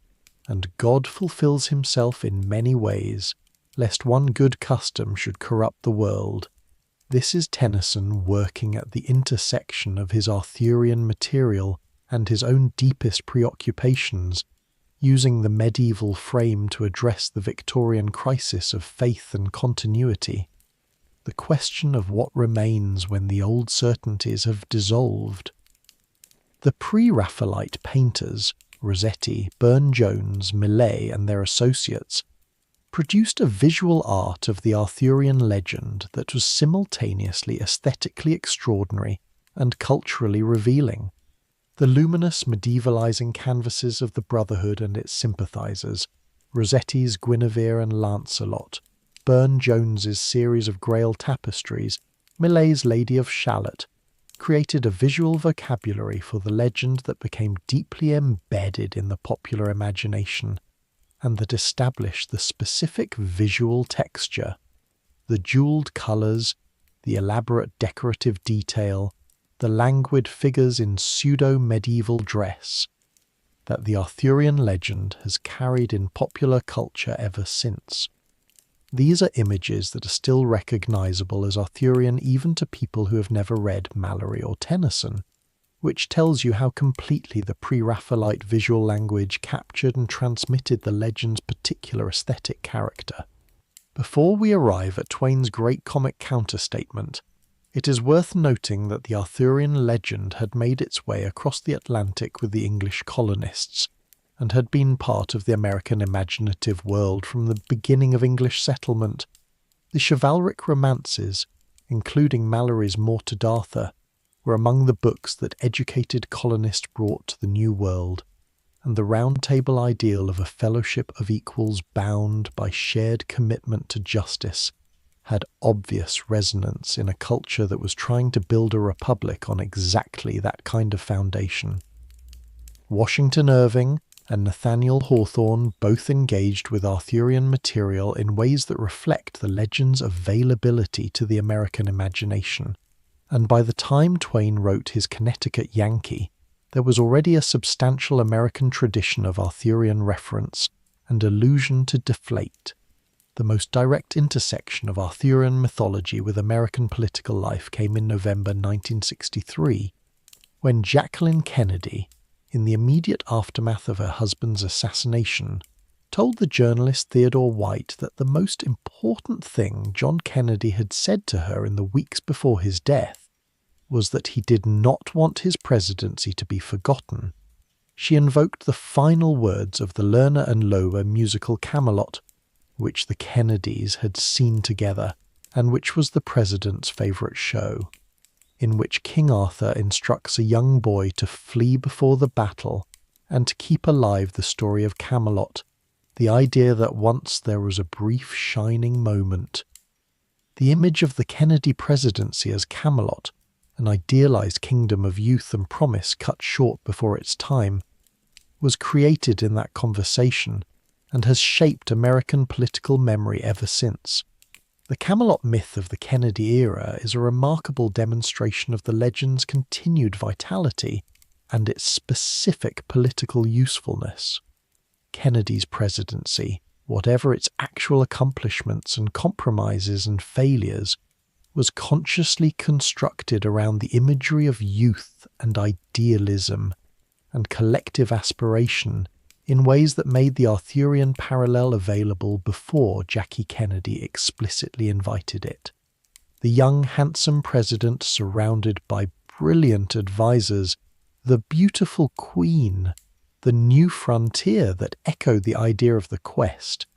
and God fulfills himself in many ways, lest one good custom should corrupt the world. This is Tennyson working at the intersection of his Arthurian material and his own deepest preoccupations, using the medieval frame to address the Victorian crisis of faith and continuity, the question of what remains when the old certainties have dissolved. The Pre-Raphaelite painters, Rossetti, Burne-Jones, Millais and their associates, produced a visual art of the Arthurian legend that was simultaneously aesthetically extraordinary and culturally revealing. The luminous medievalizing canvases of the Brotherhood and its sympathizers, Rossetti's Guinevere and Lancelot, Burne-Jones's series of Grail tapestries, Millais' Lady of Shalott, created a visual vocabulary for the legend that became deeply embedded in the popular imagination, and that established the specific visual texture, the jeweled colours, the elaborate decorative detail, the languid figures in pseudo-medieval dress, that the Arthurian legend has carried in popular culture ever since. These are images that are still recognisable as Arthurian even to people who have never read Malory or Tennyson, which tells you how completely the Pre-Raphaelite visual language captured and transmitted the legend's particular aesthetic character. Before we arrive at Twain's great comic counterstatement, It is worth noting that the Arthurian legend had made its way across the Atlantic with the English colonists, and had been part of the American imaginative world from the beginning of English settlement. The chivalric romances, including Malory's Morte d'Arthur, were among the books that educated colonists brought to the New World, and the Round Table ideal of a fellowship of equals bound by shared commitment to justice had obvious resonance in a culture that was trying to build a republic on exactly that kind of foundation. Washington Irving and Nathaniel Hawthorne both engaged with Arthurian material in ways that reflect the legend's availability to the American imagination, and by the time Twain wrote his Connecticut Yankee, there was already a substantial American tradition of Arthurian reference and allusion to deflate. The most direct intersection of Arthurian mythology with American political life came in November 1963, when Jacqueline Kennedy, in the immediate aftermath of her husband's assassination, told the journalist Theodore White that the most important thing John Kennedy had said to her in the weeks before his death was that he did not want his presidency to be forgotten. She invoked the final words of the Lerner and Loewe musical Camelot, which the Kennedys had seen together, and which was the president's favourite show, in which King Arthur instructs a young boy to flee before the battle and to keep alive the story of Camelot, the idea that once there was a brief shining moment. The image of the Kennedy presidency as Camelot, an idealized kingdom of youth and promise cut short before its time, was created in that conversation and has shaped American political memory ever since. The Camelot myth of the Kennedy era is a remarkable demonstration of the legend's continued vitality and its specific political usefulness. Kennedy's presidency, whatever its actual accomplishments and compromises and failures, was consciously constructed around the imagery of youth and idealism and collective aspiration in ways that made the Arthurian parallel available before Jackie Kennedy explicitly invited it. The young, handsome president surrounded by brilliant advisors, the beautiful queen, the new frontier that echoed the idea of the quest,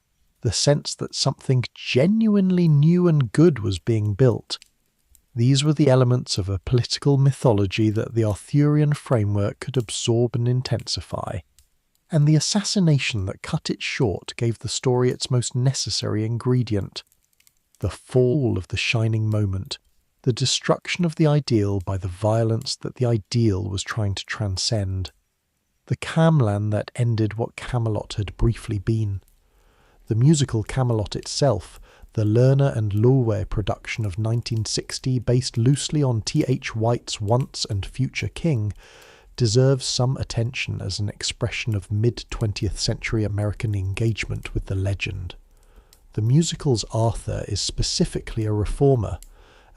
the sense that something genuinely new and good was being built. These were the elements of a political mythology that the Arthurian framework could absorb and intensify, and the assassination that cut it short gave the story its most necessary ingredient: the fall of the shining moment, the destruction of the ideal by the violence that the ideal was trying to transcend, the Camland that ended what Camelot had briefly been. The musical Camelot itself, the Lerner and Loewe production of 1960 based loosely on T.H. White's Once and Future King, deserves some attention as an expression of mid-20th century American engagement with the legend. The musical's Arthur is specifically a reformer,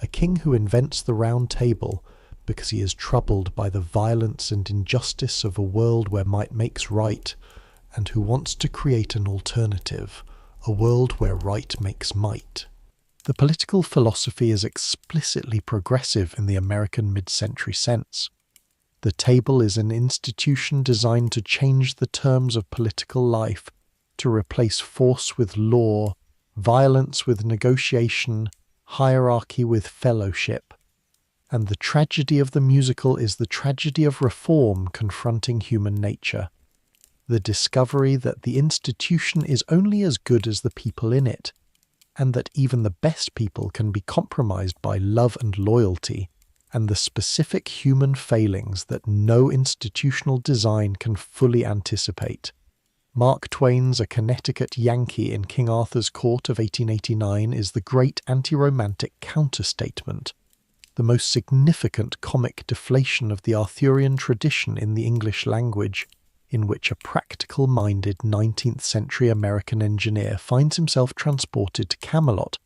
a king who invents the Round Table because he is troubled by the violence and injustice of a world where might makes right, and who wants to create an alternative, a world where right makes might. The political philosophy is explicitly progressive in the American mid-century sense. The table is an institution designed to change the terms of political life, to replace force with law, violence with negotiation, hierarchy with fellowship. And the tragedy of the musical is the tragedy of reform confronting human nature. The discovery that the institution is only as good as the people in it, and that even the best people can be compromised by love and loyalty, and the specific human failings that no institutional design can fully anticipate. Mark Twain's A Connecticut Yankee in King Arthur's Court of 1889 is the great anti-romantic counterstatement, the most significant comic deflation of the Arthurian tradition in the English language, in which a practical-minded 19th century American engineer finds himself transported to Camelot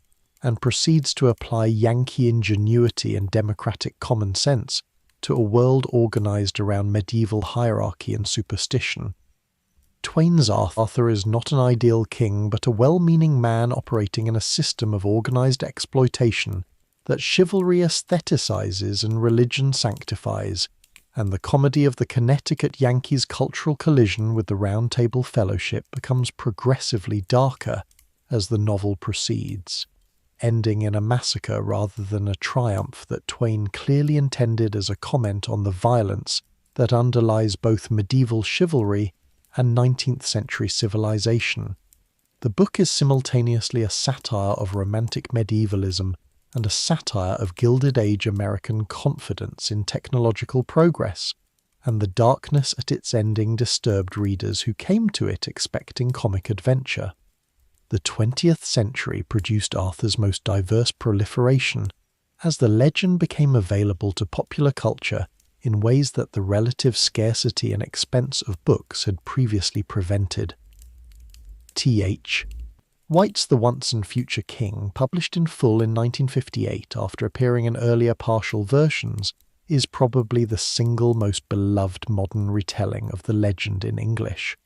and proceeds to apply Yankee ingenuity and democratic common sense to a world organized around medieval hierarchy and superstition. Twain's Arthur is not an ideal king, but a well-meaning man operating in a system of organized exploitation that chivalry aestheticizes and religion sanctifies, and the comedy of the Connecticut Yankees' cultural collision with the Round Table Fellowship becomes progressively darker as the novel proceeds, ending in a massacre rather than a triumph that Twain clearly intended as a comment on the violence that underlies both medieval chivalry and 19th century civilization. The book is simultaneously a satire of romantic medievalism and a satire of Gilded Age American confidence in technological progress, and the darkness at its ending disturbed readers who came to it expecting comic adventure. The 20th century produced Arthur's most diverse proliferation, as the legend became available to popular culture in ways that the relative scarcity and expense of books had previously prevented. Th. White's The Once and Future King, published in full in 1958 after appearing in earlier partial versions, is probably the single most beloved modern retelling of the legend in English.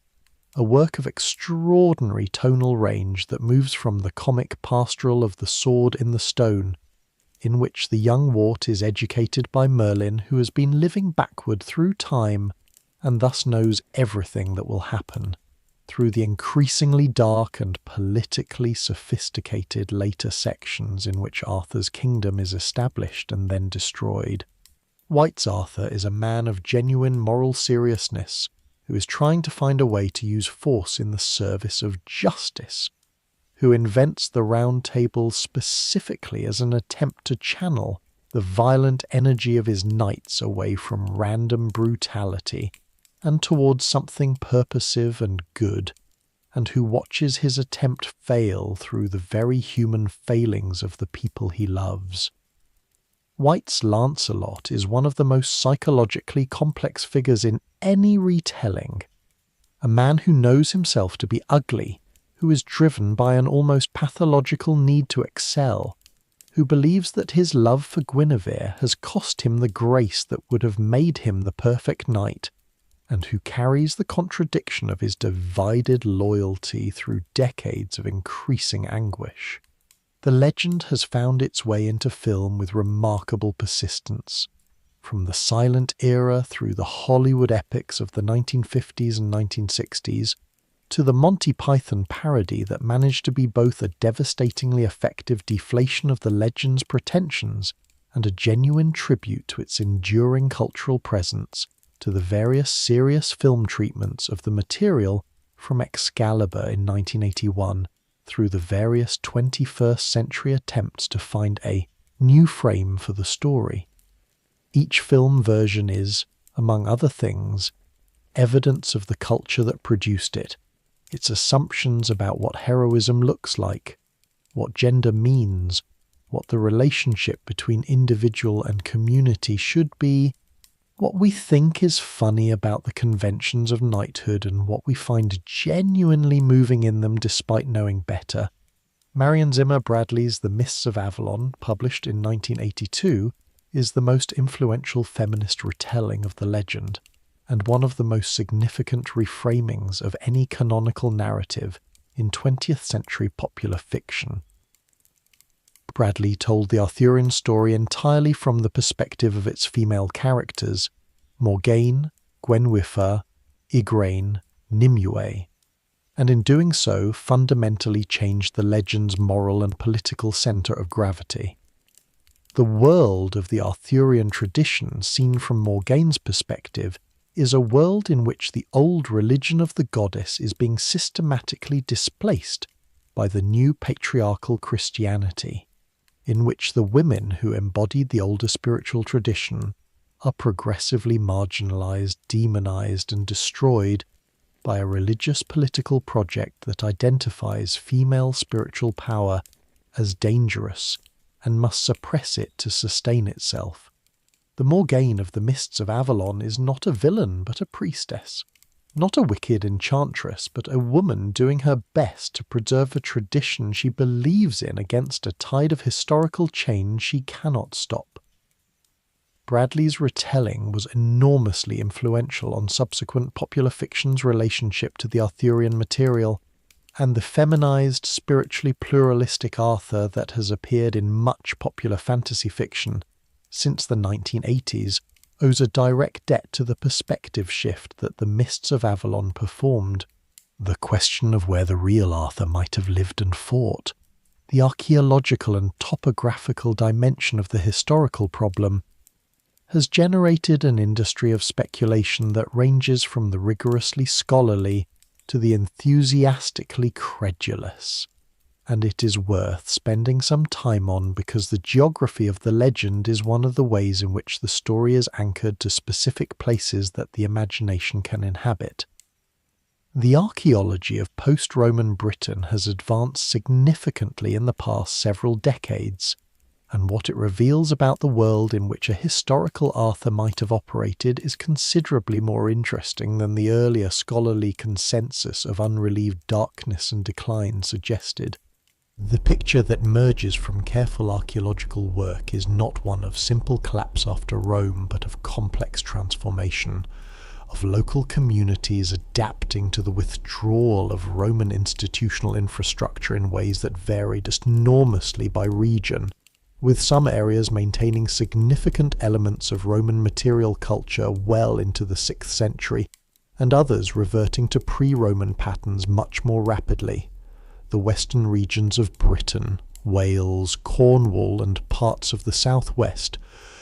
A work of extraordinary tonal range that moves from the comic pastoral of the sword in the stone, in which the young wart is educated by Merlin, who has been living backward through time and thus knows everything that will happen, through the increasingly dark and politically sophisticated later sections in which Arthur's kingdom is established and then destroyed. White's Arthur is a man of genuine moral seriousness who is trying to find a way to use force in the service of justice, who invents the Round Table specifically as an attempt to channel the violent energy of his knights away from random brutality and towards something purposive and good, and who watches his attempt fail through the very human failings of the people he loves. White's Lancelot is one of the most psychologically complex figures in any retelling. A man who knows himself to be ugly, who is driven by an almost pathological need to excel, who believes that his love for Guinevere has cost him the grace that would have made him the perfect knight, and who carries the contradiction of his divided loyalty through decades of increasing anguish. The legend has found its way into film with remarkable persistence, from the silent era through the Hollywood epics of the 1950s and 1960s, to the Monty Python parody that managed to be both a devastatingly effective deflation of the legend's pretensions and a genuine tribute to its enduring cultural presence, to the various serious film treatments of the material from Excalibur in 1981, through the various 21st century attempts to find a new frame for the story. Each film version is, among other things, evidence of the culture that produced it, its assumptions about what heroism looks like, what gender means, what the relationship between individual and community should be, what we think is funny about the conventions of knighthood and what we find genuinely moving in them despite knowing better. Marion Zimmer Bradley's The Mists of Avalon, published in 1982, is the most influential feminist retelling of the legend, and one of the most significant reframings of any canonical narrative in 20th century popular fiction. Bradley told the Arthurian story entirely from the perspective of its female characters, Morgane, Gwenhwyfar, Igraine, Nimue, and in doing so fundamentally changed the legend's moral and political centre of gravity. The world of the Arthurian tradition, seen from Morgane's perspective, is a world in which the old religion of the goddess is being systematically displaced by the new patriarchal Christianity, in which the women who embodied the older spiritual tradition are progressively marginalized, demonized, and destroyed by a religious political project that identifies female spiritual power as dangerous and must suppress it to sustain itself. The Morgane of the Mists of Avalon is not a villain but a priestess, not a wicked enchantress but a woman doing her best to preserve a tradition she believes in against a tide of historical change she cannot stop. Bradley's retelling was enormously influential on subsequent popular fiction's relationship to the Arthurian material, and the feminized, spiritually pluralistic Arthur that has appeared in much popular fantasy fiction since the 1980s owes a direct debt to the perspective shift that the Mists of Avalon performed. The question of where the real Arthur might have lived and fought, the archaeological and topographical dimension of the historical problem, has generated an industry of speculation that ranges from the rigorously scholarly to the enthusiastically credulous. And it is worth spending some time on because the geography of the legend is one of the ways in which the story is anchored to specific places that the imagination can inhabit. The archaeology of post-Roman Britain has advanced significantly in the past several decades, and what it reveals about the world in which a historical Arthur might have operated is considerably more interesting than the earlier scholarly consensus of unrelieved darkness and decline suggested. The picture that emerges from careful archaeological work is not one of simple collapse after Rome, but of complex transformation, of local communities adapting to the withdrawal of Roman institutional infrastructure in ways that varied enormously by region, with some areas maintaining significant elements of Roman material culture well into the 6th century, and others reverting to pre-Roman patterns much more rapidly. The western regions of Britain, Wales, Cornwall, and parts of the southwest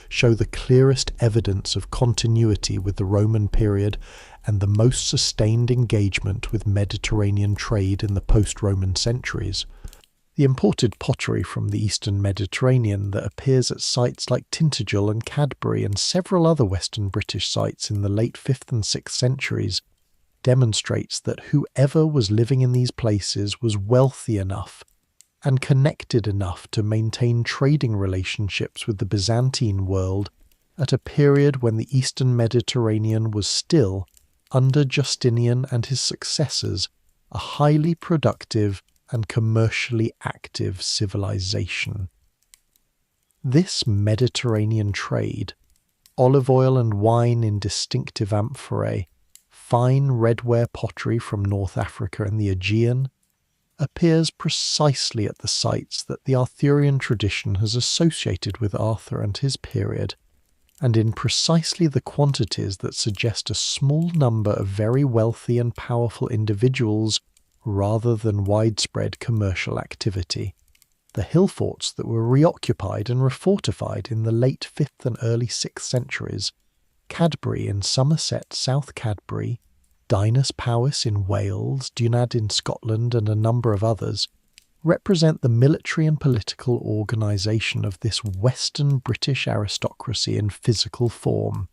show the clearest evidence of continuity with the Roman period and the most sustained engagement with Mediterranean trade in the post-Roman centuries. The imported pottery from the eastern Mediterranean that appears at sites like Tintagel and Cadbury and several other western British sites in the late 5th and 6th centuries demonstrates that whoever was living in these places was wealthy enough and connected enough to maintain trading relationships with the Byzantine world at a period when the eastern Mediterranean was still, under Justinian and his successors, a highly productive and commercially active civilization. This Mediterranean trade, olive oil and wine in distinctive amphorae, fine redware pottery from North Africa and the Aegean, appears precisely at the sites that the Arthurian tradition has associated with Arthur and his period, and in precisely the quantities that suggest a small number of very wealthy and powerful individuals rather than widespread commercial activity. The hill forts that were reoccupied and refortified in the late 5th and early 6th centuries, Cadbury in Somerset, South Cadbury, Dinas Powys in Wales, Dunad in Scotland, and a number of others, represent the military and political organisation of this Western British aristocracy in physical form.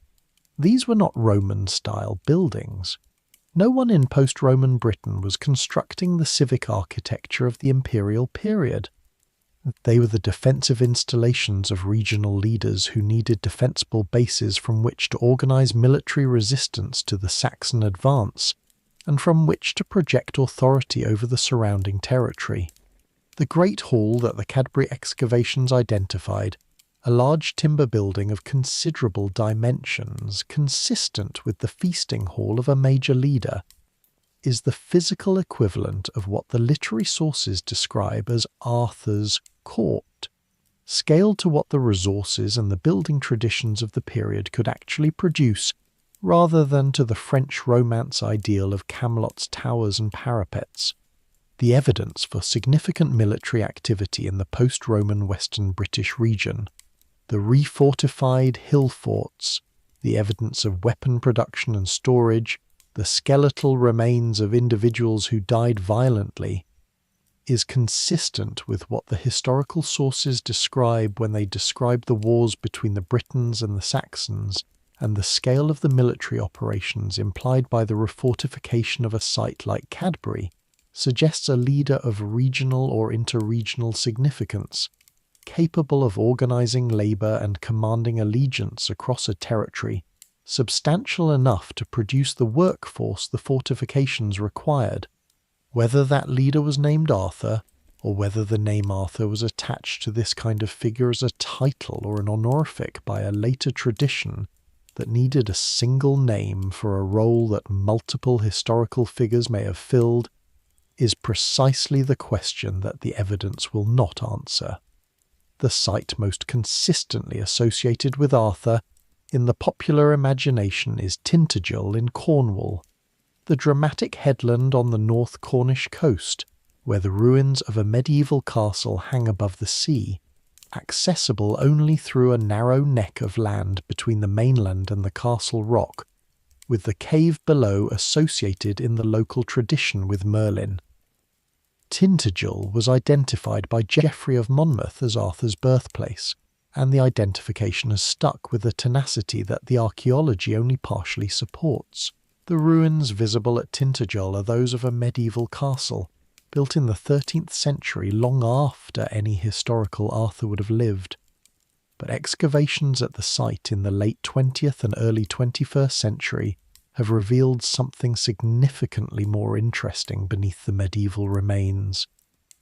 These were not Roman-style buildings. No one in post-Roman Britain was constructing the civic architecture of the imperial period. They were the defensive installations of regional leaders who needed defensible bases from which to organise military resistance to the Saxon advance, and from which to project authority over the surrounding territory. The Great Hall that the Cadbury excavations identified, a large timber building of considerable dimensions, consistent with the feasting hall of a major leader, is the physical equivalent of what the literary sources describe as Arthur's court, scaled to what the resources and the building traditions of the period could actually produce, rather than to the French Romance ideal of Camelot's towers and parapets. The evidence for significant military activity in the post-Roman Western British region, the refortified hill forts, the evidence of weapon production and storage, the skeletal remains of individuals who died violently, is consistent with what the historical sources describe when they describe the wars between the Britons and the Saxons, and the scale of the military operations implied by the refortification of a site like Cadbury suggests a leader of regional or interregional significance, capable of organising labour and commanding allegiance across a territory substantial enough to produce the workforce the fortifications required. Whether that leader was named Arthur, or whether the name Arthur was attached to this kind of figure as a title or an honorific by a later tradition that needed a single name for a role that multiple historical figures may have filled, is precisely the question that the evidence will not answer. The site most consistently associated with Arthur in the popular imagination is Tintagel in Cornwall, the dramatic headland on the North Cornish coast, where the ruins of a medieval castle hang above the sea, accessible only through a narrow neck of land between the mainland and the castle rock, with the cave below associated in the local tradition with Merlin. Tintagel was identified by Geoffrey of Monmouth as Arthur's birthplace, and the identification has stuck with a tenacity that the archaeology only partially supports. The ruins visible at Tintagel are those of a medieval castle, built in the 13th century long after any historical Arthur would have lived. But excavations at the site in the late 20th and early 21st century have revealed something significantly more interesting beneath the medieval remains: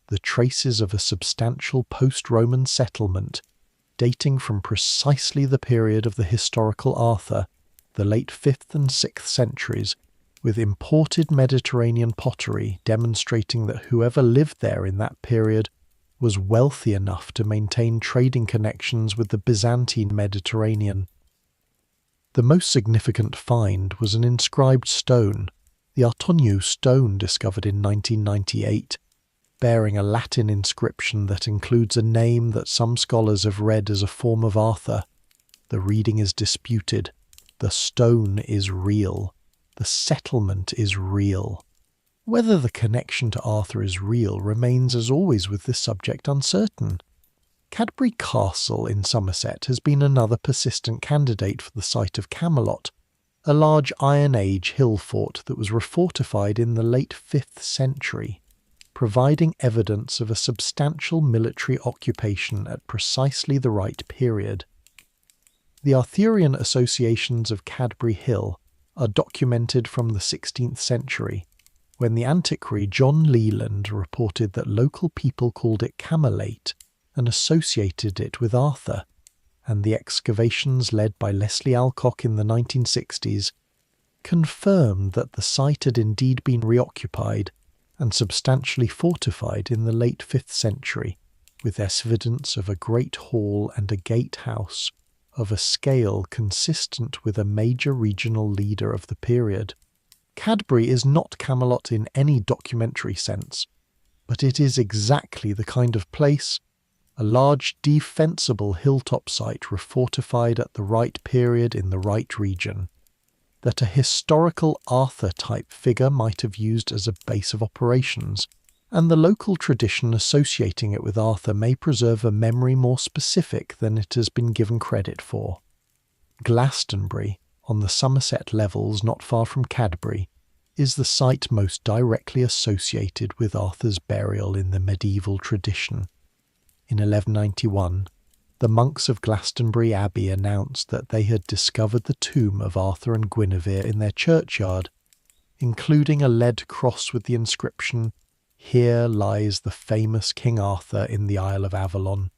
the traces of a substantial post-Roman settlement dating from precisely the period of the historical Arthur, the late 5th and 6th centuries, with imported Mediterranean pottery demonstrating that whoever lived there in that period was wealthy enough to maintain trading connections with the Byzantine Mediterranean. The most significant find was an inscribed stone, the Artoniu stone discovered in 1998, bearing a Latin inscription that includes a name that some scholars have read as a form of Arthur. The reading is disputed. The stone is real. The settlement is real. Whether the connection to Arthur is real remains, as always with this subject, uncertain. Cadbury Castle in Somerset has been another persistent candidate for the site of Camelot, a large Iron Age hill fort that was refortified in the late 5th century, providing evidence of a substantial military occupation at precisely the right period. The Arthurian associations of Cadbury Hill are documented from the 16th century, when the antiquary John Leland reported that local people called it Camelot and associated it with Arthur, and the excavations led by Leslie Alcock in the 1960s confirmed that the site had indeed been reoccupied and substantially fortified in the late 5th century, with evidence of a great hall and a gatehouse of a scale consistent with a major regional leader of the period. Cadbury is not Camelot in any documentary sense, but it is exactly the kind of place, a large defensible hilltop site refortified at the right period in the right region, that a historical Arthur-type figure might have used as a base of operations, and the local tradition associating it with Arthur may preserve a memory more specific than it has been given credit for. Glastonbury, on the Somerset levels not far from Cadbury, is the site most directly associated with Arthur's burial in the medieval tradition. In 1191, the monks of Glastonbury Abbey announced that they had discovered the tomb of Arthur and Guinevere in their churchyard, including a lead cross with the inscription, "Here lies the famous King Arthur in the Isle of Avalon."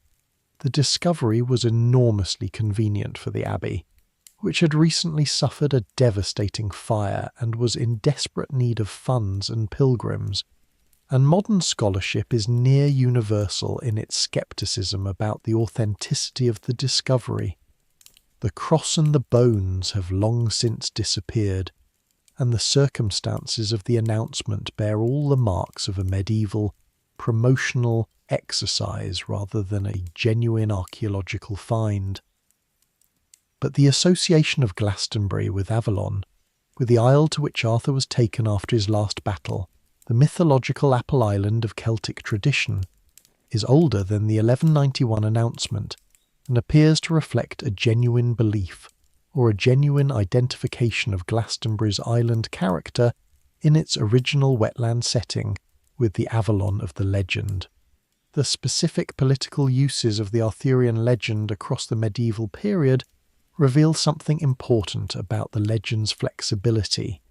The discovery was enormously convenient for the abbey, which had recently suffered a devastating fire and was in desperate need of funds and pilgrims, and modern scholarship is near universal in its skepticism about the authenticity of the discovery. The cross and the bones have long since disappeared, and the circumstances of the announcement bear all the marks of a medieval, promotional exercise rather than a genuine archaeological find. But the association of Glastonbury with Avalon, with the isle to which Arthur was taken after his last battle, the mythological Apple Island of Celtic tradition, is older than the 1191 announcement and appears to reflect a genuine belief or a genuine identification of Glastonbury's island character in its original wetland setting with the Avalon of the legend. The specific political uses of the Arthurian legend across the medieval period reveal something important about the legend's flexibility,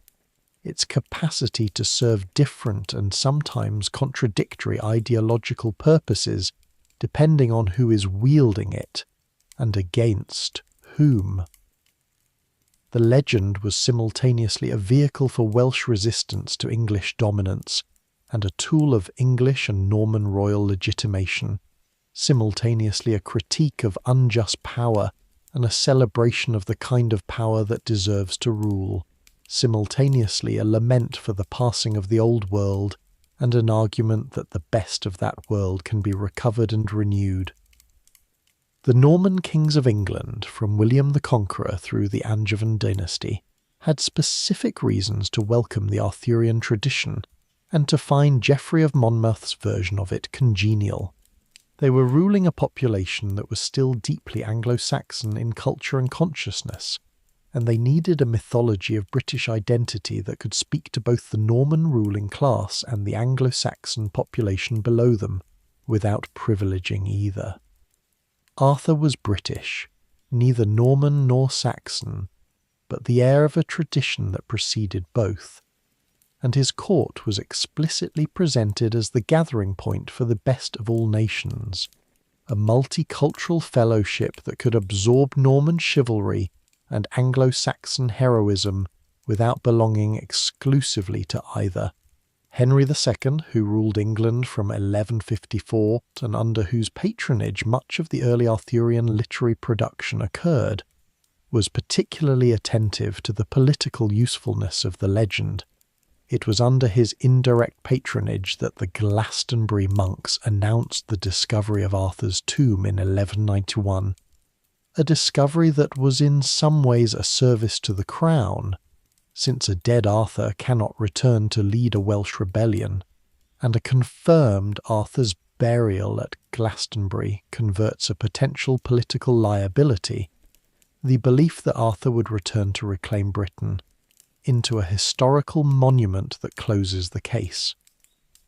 its capacity to serve different and sometimes contradictory ideological purposes depending on who is wielding it and against whom. The legend was simultaneously a vehicle for Welsh resistance to English dominance and a tool of English and Norman royal legitimation, simultaneously a critique of unjust power and a celebration of the kind of power that deserves to rule, simultaneously a lament for the passing of the old world and an argument that the best of that world can be recovered and renewed. The Norman kings of England, from William the Conqueror through the Angevin dynasty, had specific reasons to welcome the Arthurian tradition and to find Geoffrey of Monmouth's version of it congenial. They were ruling a population that was still deeply Anglo-Saxon in culture and consciousness, and they needed a mythology of British identity that could speak to both the Norman ruling class and the Anglo-Saxon population below them, without privileging either. Arthur was British, neither Norman nor Saxon, but the heir of a tradition that preceded both, and his court was explicitly presented as the gathering point for the best of all nations, a multicultural fellowship that could absorb Norman chivalry and Anglo-Saxon heroism without belonging exclusively to either. Henry II, who ruled England from 1154 and under whose patronage much of the early Arthurian literary production occurred, was particularly attentive to the political usefulness of the legend. It was under his indirect patronage that the Glastonbury monks announced the discovery of Arthur's tomb in 1191, a discovery that was in some ways a service to the crown, since a dead Arthur cannot return to lead a Welsh rebellion, and a confirmed Arthur's burial at Glastonbury converts a potential political liability, the belief that Arthur would return to reclaim Britain, into a historical monument that closes the case.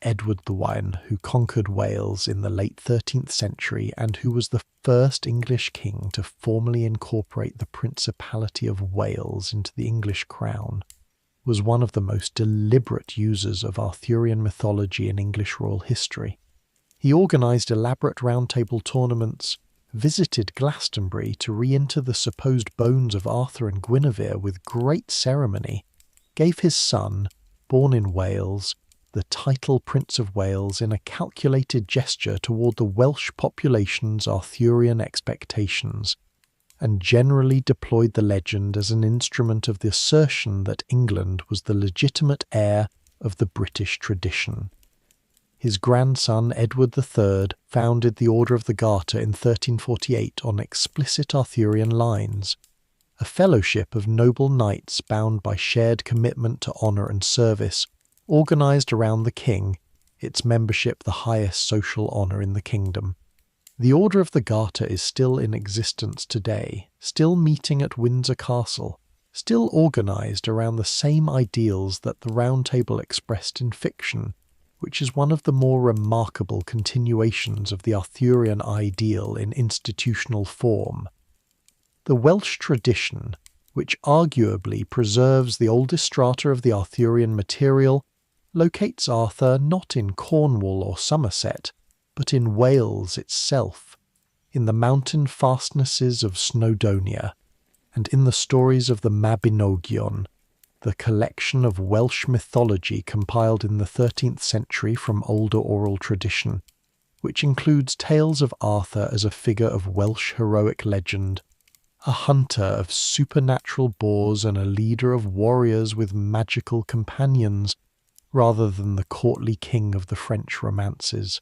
Edward the One, who conquered Wales in the late 13th century and who was the first English king to formally incorporate the Principality of Wales into the English crown, was one of the most deliberate users of Arthurian mythology in English royal history. He organised elaborate round-table tournaments, visited Glastonbury to re-inter the supposed bones of Arthur and Guinevere with great ceremony, gave his son, born in Wales, the title Prince of Wales in a calculated gesture toward the Welsh population's Arthurian expectations, and generally deployed the legend as an instrument of the assertion that England was the legitimate heir of the British tradition. His grandson Edward III founded the Order of the Garter in 1348 on explicit Arthurian lines, a fellowship of noble knights bound by shared commitment to honour and service, organised around the king, its membership the highest social honour in the kingdom. The Order of the Garter is still in existence today, still meeting at Windsor Castle, still organised around the same ideals that the Round Table expressed in fiction, which is one of the more remarkable continuations of the Arthurian ideal in institutional form. The Welsh tradition, which arguably preserves the oldest strata of the Arthurian material, locates Arthur not in Cornwall or Somerset, but in Wales itself, in the mountain fastnesses of Snowdonia, and in the stories of the Mabinogion, the collection of Welsh mythology compiled in the 13th century from older oral tradition, which includes tales of Arthur as a figure of Welsh heroic legend, a hunter of supernatural boars and a leader of warriors with magical companions, rather than the courtly king of the French romances.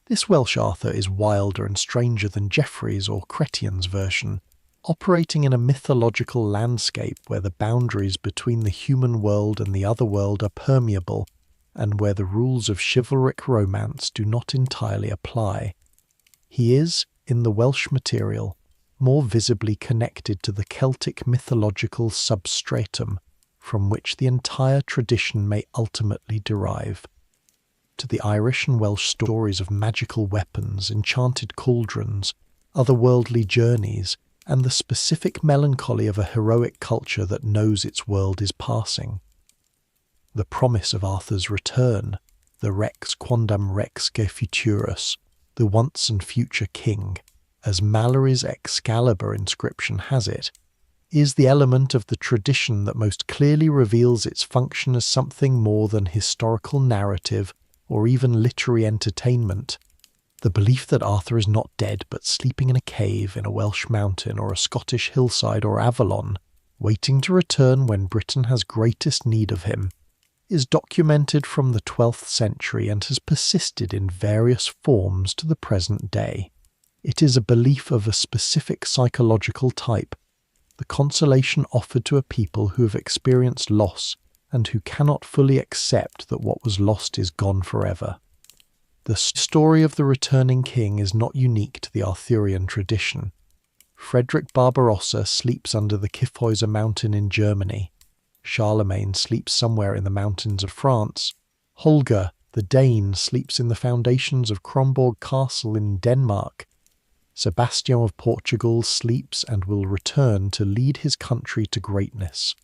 This Welsh Arthur is wilder and stranger than Geoffrey's or Chrétien's version, operating in a mythological landscape where the boundaries between the human world and the other world are permeable, and where the rules of chivalric romance do not entirely apply. He is, in the Welsh material, more visibly connected to the Celtic mythological substratum from which the entire tradition may ultimately derive, to the Irish and Welsh stories of magical weapons, enchanted cauldrons, otherworldly journeys, and the specific melancholy of a heroic culture that knows its world is passing. The promise of Arthur's return, the Rex quondam Rex ge futurus, the once and future king, as Malory's Excalibur inscription has it, is the element of the tradition that most clearly reveals its function as something more than historical narrative or even literary entertainment. The belief that Arthur is not dead but sleeping in a cave in a Welsh mountain or a Scottish hillside or Avalon, waiting to return when Britain has greatest need of him, is documented from the 12th century and has persisted in various forms to the present day. It is a belief of a specific psychological type, the consolation offered to a people who have experienced loss and who cannot fully accept that what was lost is gone forever. The story of the returning king is not unique to the Arthurian tradition. Frederick Barbarossa sleeps under the Kyffhäuser mountain in Germany. Charlemagne sleeps somewhere in the mountains of France. Holger, the Dane, sleeps in the foundations of Kronborg Castle in Denmark. Sebastian of Portugal sleeps and will return to lead his country to greatness.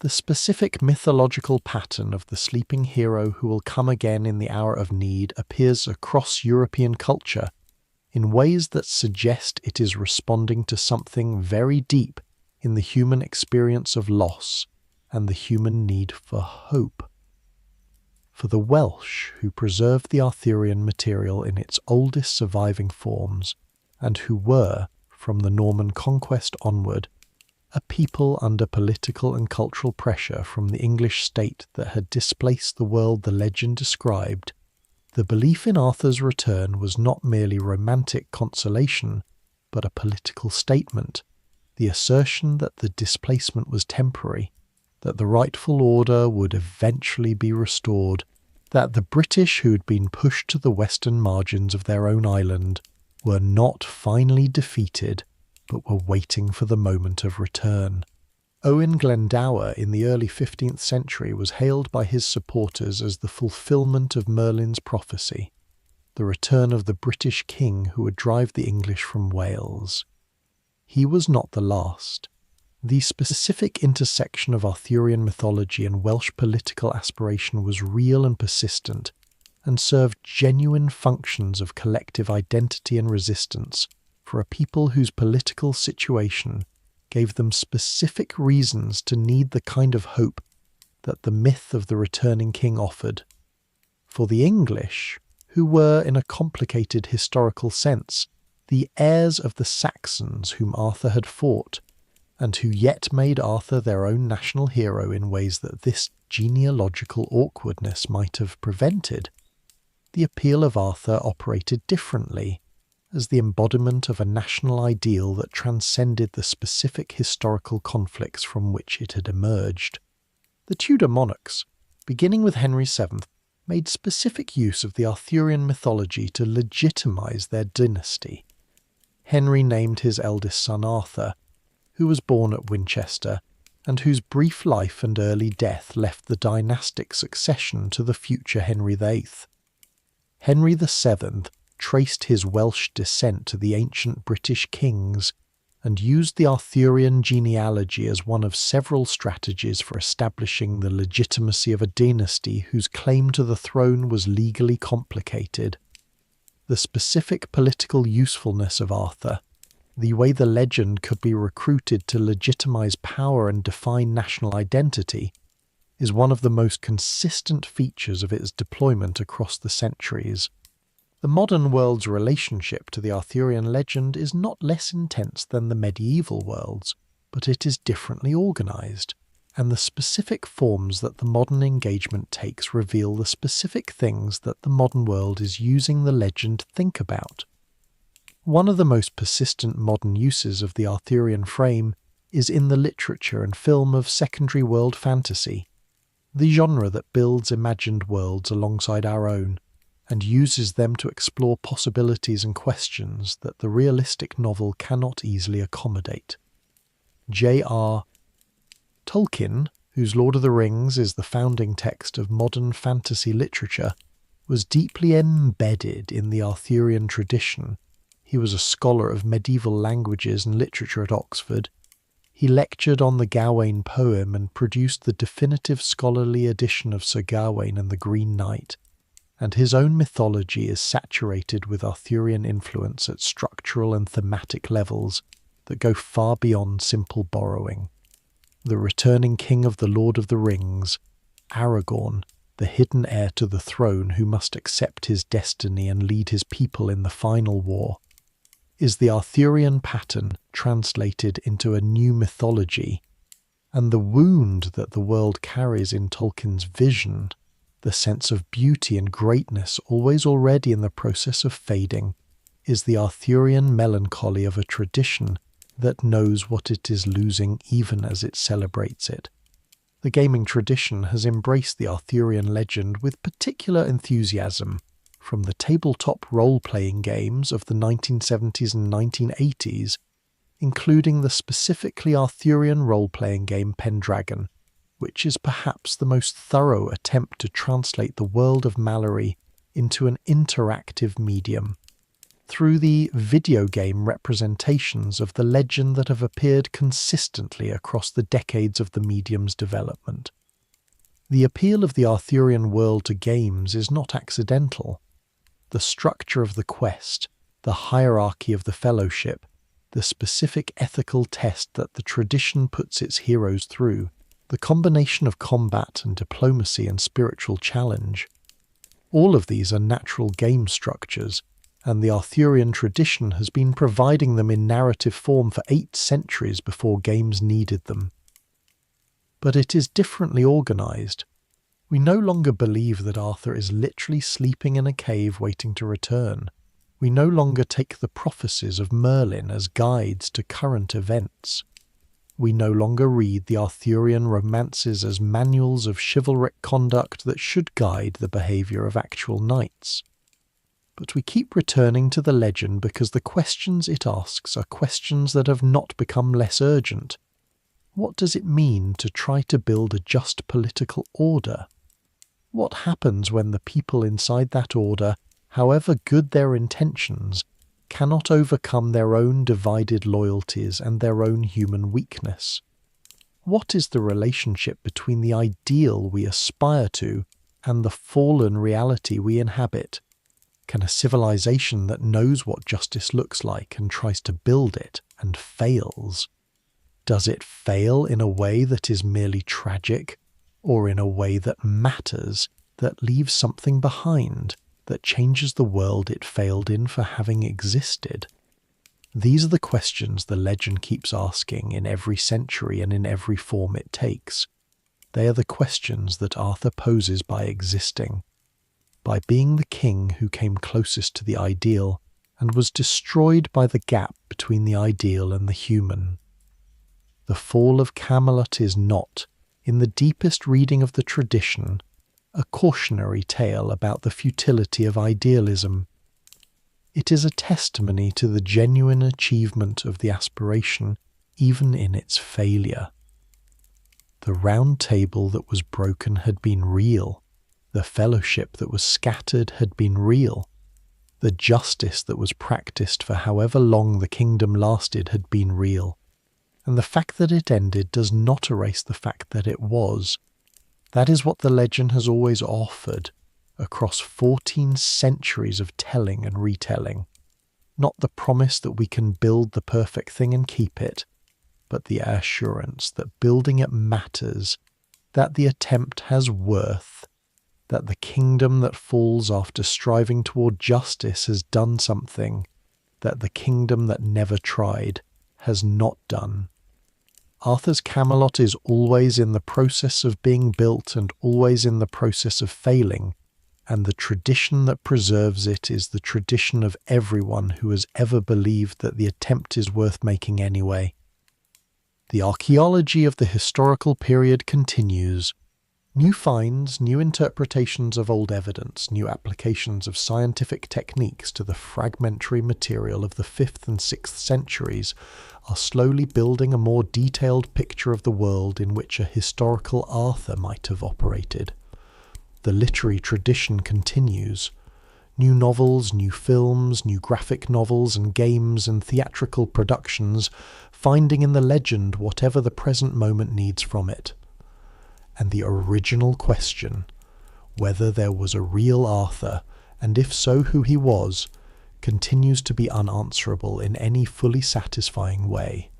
The specific mythological pattern of the sleeping hero who will come again in the hour of need appears across European culture in ways that suggest it is responding to something very deep in the human experience of loss and the human need for hope. For the Welsh, who preserved the Arthurian material in its oldest surviving forms, and who were, from the Norman conquest onward, a people under political and cultural pressure from the English state that had displaced the world the legend described, the belief in Arthur's return was not merely romantic consolation, but a political statement, the assertion that the displacement was temporary, that the rightful order would eventually be restored, that the British who had been pushed to the western margins of their own island were not finally defeated, but were waiting for the moment of return. Owen Glendower in the early 15th century was hailed by his supporters as the fulfilment of Merlin's prophecy, the return of the British king who would drive the English from Wales. He was not the last. The specific intersection of Arthurian mythology and Welsh political aspiration was real and persistent, and served genuine functions of collective identity and resistance for a people whose political situation gave them specific reasons to need the kind of hope that the myth of the returning king offered. For the English, who were, in a complicated historical sense, the heirs of the Saxons whom Arthur had fought, and who yet made Arthur their own national hero in ways that this genealogical awkwardness might have prevented, the appeal of Arthur operated differently, as the embodiment of a national ideal that transcended the specific historical conflicts from which it had emerged. The Tudor monarchs, beginning with Henry VII, made specific use of the Arthurian mythology to legitimize their dynasty. Henry named his eldest son Arthur, who was born at Winchester, and whose brief life and early death left the dynastic succession to the future Henry VIII. Henry VII traced his Welsh descent to the ancient British kings and used the Arthurian genealogy as one of several strategies for establishing the legitimacy of a dynasty whose claim to the throne was legally complicated. The specific political usefulness of Arthur, the way the legend could be recruited to legitimize power and define national identity, is one of the most consistent features of its deployment across the centuries. The modern world's relationship to the Arthurian legend is not less intense than the medieval world's, but it is differently organized, and the specific forms that the modern engagement takes reveal the specific things that the modern world is using the legend to think about. One of the most persistent modern uses of the Arthurian frame is in the literature and film of secondary world fantasy, the genre that builds imagined worlds alongside our own, and uses them to explore possibilities and questions that the realistic novel cannot easily accommodate. J.R. Tolkien, whose Lord of the Rings is the founding text of modern fantasy literature, was deeply embedded in the Arthurian tradition. He was a scholar of medieval languages and literature at Oxford. He lectured on the Gawain poem and produced the definitive scholarly edition of Sir Gawain and the Green Knight, and his own mythology is saturated with Arthurian influence at structural and thematic levels that go far beyond simple borrowing. The returning king of the Lord of the Rings, Aragorn, the hidden heir to the throne who must accept his destiny and lead his people in the final war, is the Arthurian pattern translated into a new mythology, and the wound that the world carries in Tolkien's vision, the sense of beauty and greatness always already in the process of fading, is the Arthurian melancholy of a tradition that knows what it is losing even as it celebrates it. The gaming tradition has embraced the Arthurian legend with particular enthusiasm, from the tabletop role-playing games of the 1970s and 1980s, including the specifically Arthurian role-playing game Pendragon, which is perhaps the most thorough attempt to translate the world of Malory into an interactive medium, through the video game representations of the legend that have appeared consistently across the decades of the medium's development. The appeal of the Arthurian world to games is not accidental. The structure of the quest, the hierarchy of the fellowship, the specific ethical test that the tradition puts its heroes through, the combination of combat and diplomacy and spiritual challenge, all of these are natural game structures, and the Arthurian tradition has been providing them in narrative form for 8 centuries before games needed them. But it is differently organised. We no longer believe that Arthur is literally sleeping in a cave waiting to return. We no longer take the prophecies of Merlin as guides to current events. We no longer read the Arthurian romances as manuals of chivalric conduct that should guide the behaviour of actual knights. But we keep returning to the legend because the questions it asks are questions that have not become less urgent. What does it mean to try to build a just political order? What happens when the people inside that order, however good their intentions, cannot overcome their own divided loyalties and their own human weakness? What is the relationship between the ideal we aspire to and the fallen reality we inhabit? Can a civilization that knows what justice looks like and tries to build it and fails, does it fail in a way that is merely tragic, or in a way that matters, that leaves something behind, that changes the world it failed in for having existed? These are the questions the legend keeps asking in every century and in every form it takes. They are the questions that Arthur poses by existing, by being the king who came closest to the ideal and was destroyed by the gap between the ideal and the human. The fall of Camelot is not, in the deepest reading of the tradition, a cautionary tale about the futility of idealism. It is a testimony to the genuine achievement of the aspiration, even in its failure. The round table that was broken had been real. The fellowship that was scattered had been real. The justice that was practiced for however long the kingdom lasted had been real. And the fact that it ended does not erase the fact that it was. That is what the legend has always offered, across 14 centuries of telling and retelling. Not the promise that we can build the perfect thing and keep it, but the assurance that building it matters, that the attempt has worth, that the kingdom that falls after striving toward justice has done something that the kingdom that never tried has not done. Arthur's Camelot is always in the process of being built and always in the process of failing, and the tradition that preserves it is the tradition of everyone who has ever believed that the attempt is worth making anyway. The archaeology of the historical period continues. New finds, new interpretations of old evidence, new applications of scientific techniques to the fragmentary material of the 5th and 6th centuries are slowly building a more detailed picture of the world in which a historical Arthur might have operated. The literary tradition continues. New novels, new films, new graphic novels and games and theatrical productions, finding in the legend whatever the present moment needs from it. And the original question, whether there was a real Arthur, and if so who he was, continues to be unanswerable in any fully satisfying way.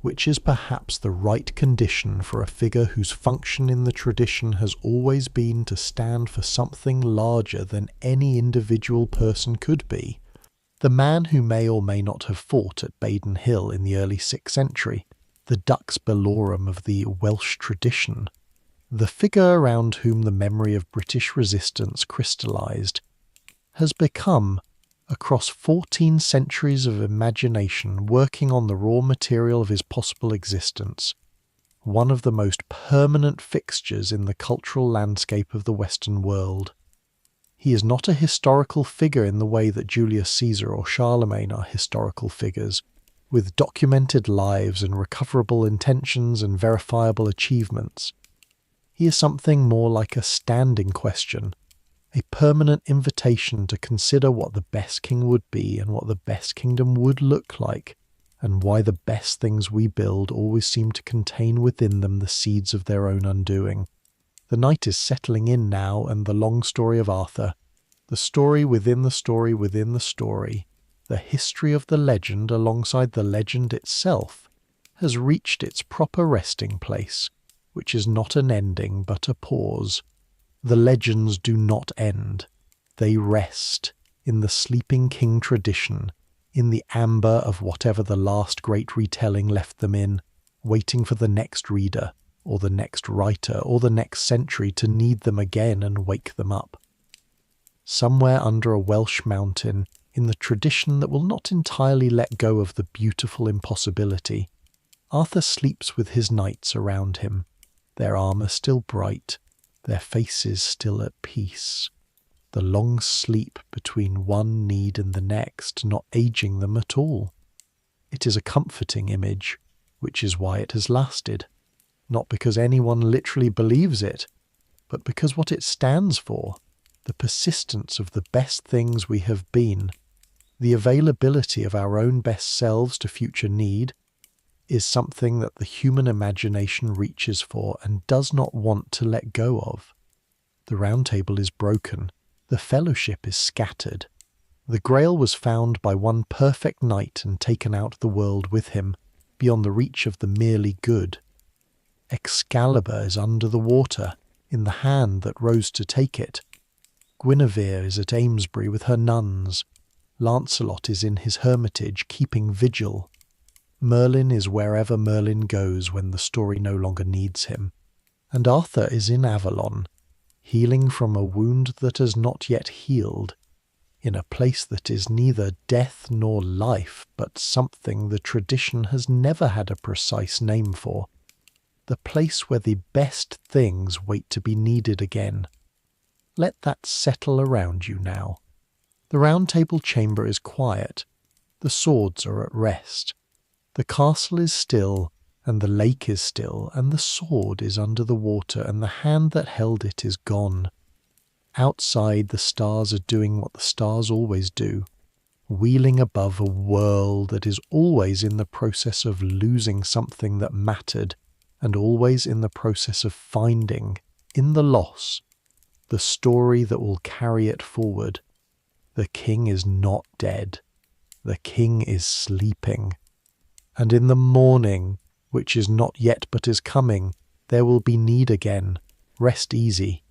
which is perhaps the right condition for a figure whose function in the tradition has always been to stand for something larger than any individual person could be. The man who may or may not have fought at Baden Hill in the early 6th century, the Dux Bellorum of the Welsh tradition, the figure around whom the memory of British resistance crystallised, has become, across 14 centuries of imagination working on the raw material of his possible existence, one of the most permanent fixtures in the cultural landscape of the Western world. He is not a historical figure in the way that Julius Caesar or Charlemagne are historical figures, with documented lives and recoverable intentions and verifiable achievements. He is something more like a standing question, a permanent invitation to consider what the best king would be and what the best kingdom would look like, and why the best things we build always seem to contain within them the seeds of their own undoing. The night is settling in now, and the long story of Arthur, the story within the story within the story, the history of the legend alongside the legend itself, has reached its proper resting place, which is not an ending but a pause. The legends do not end. They rest in the sleeping king tradition, in the amber of whatever the last great retelling left them in, waiting for the next reader, or the next writer, or the next century to need them again and wake them up. Somewhere under a Welsh mountain, in the tradition that will not entirely let go of the beautiful impossibility, Arthur sleeps with his knights around him, their armour still bright, their faces still at peace, the long sleep between one need and the next not aging them at all. It is a comforting image, which is why it has lasted. Not because anyone literally believes it, but because what it stands for, the persistence of the best things we have been, the availability of our own best selves to future need, is something that the human imagination reaches for and does not want to let go of. The Round Table is broken, the fellowship is scattered. The Grail was found by one perfect knight and taken out of the world with him, beyond the reach of the merely good. Excalibur is under the water, in the hand that rose to take it. Guinevere is at Amesbury with her nuns. Lancelot is in his hermitage keeping vigil. Merlin is wherever Merlin goes when the story no longer needs him. And Arthur is in Avalon, healing from a wound that has not yet healed, in a place that is neither death nor life, but something the tradition has never had a precise name for. The place where the best things wait to be needed again. Let that settle around you now. The Round Table chamber is quiet. The swords are at rest. The castle is still, and the lake is still, and the sword is under the water, and the hand that held it is gone. Outside, the stars are doing what the stars always do, wheeling above a world that is always in the process of losing something that mattered, and always in the process of finding, in the loss, the story that will carry it forward. The king is not dead. The king is sleeping. And in the morning, which is not yet but is coming, there will be need again. Rest easy.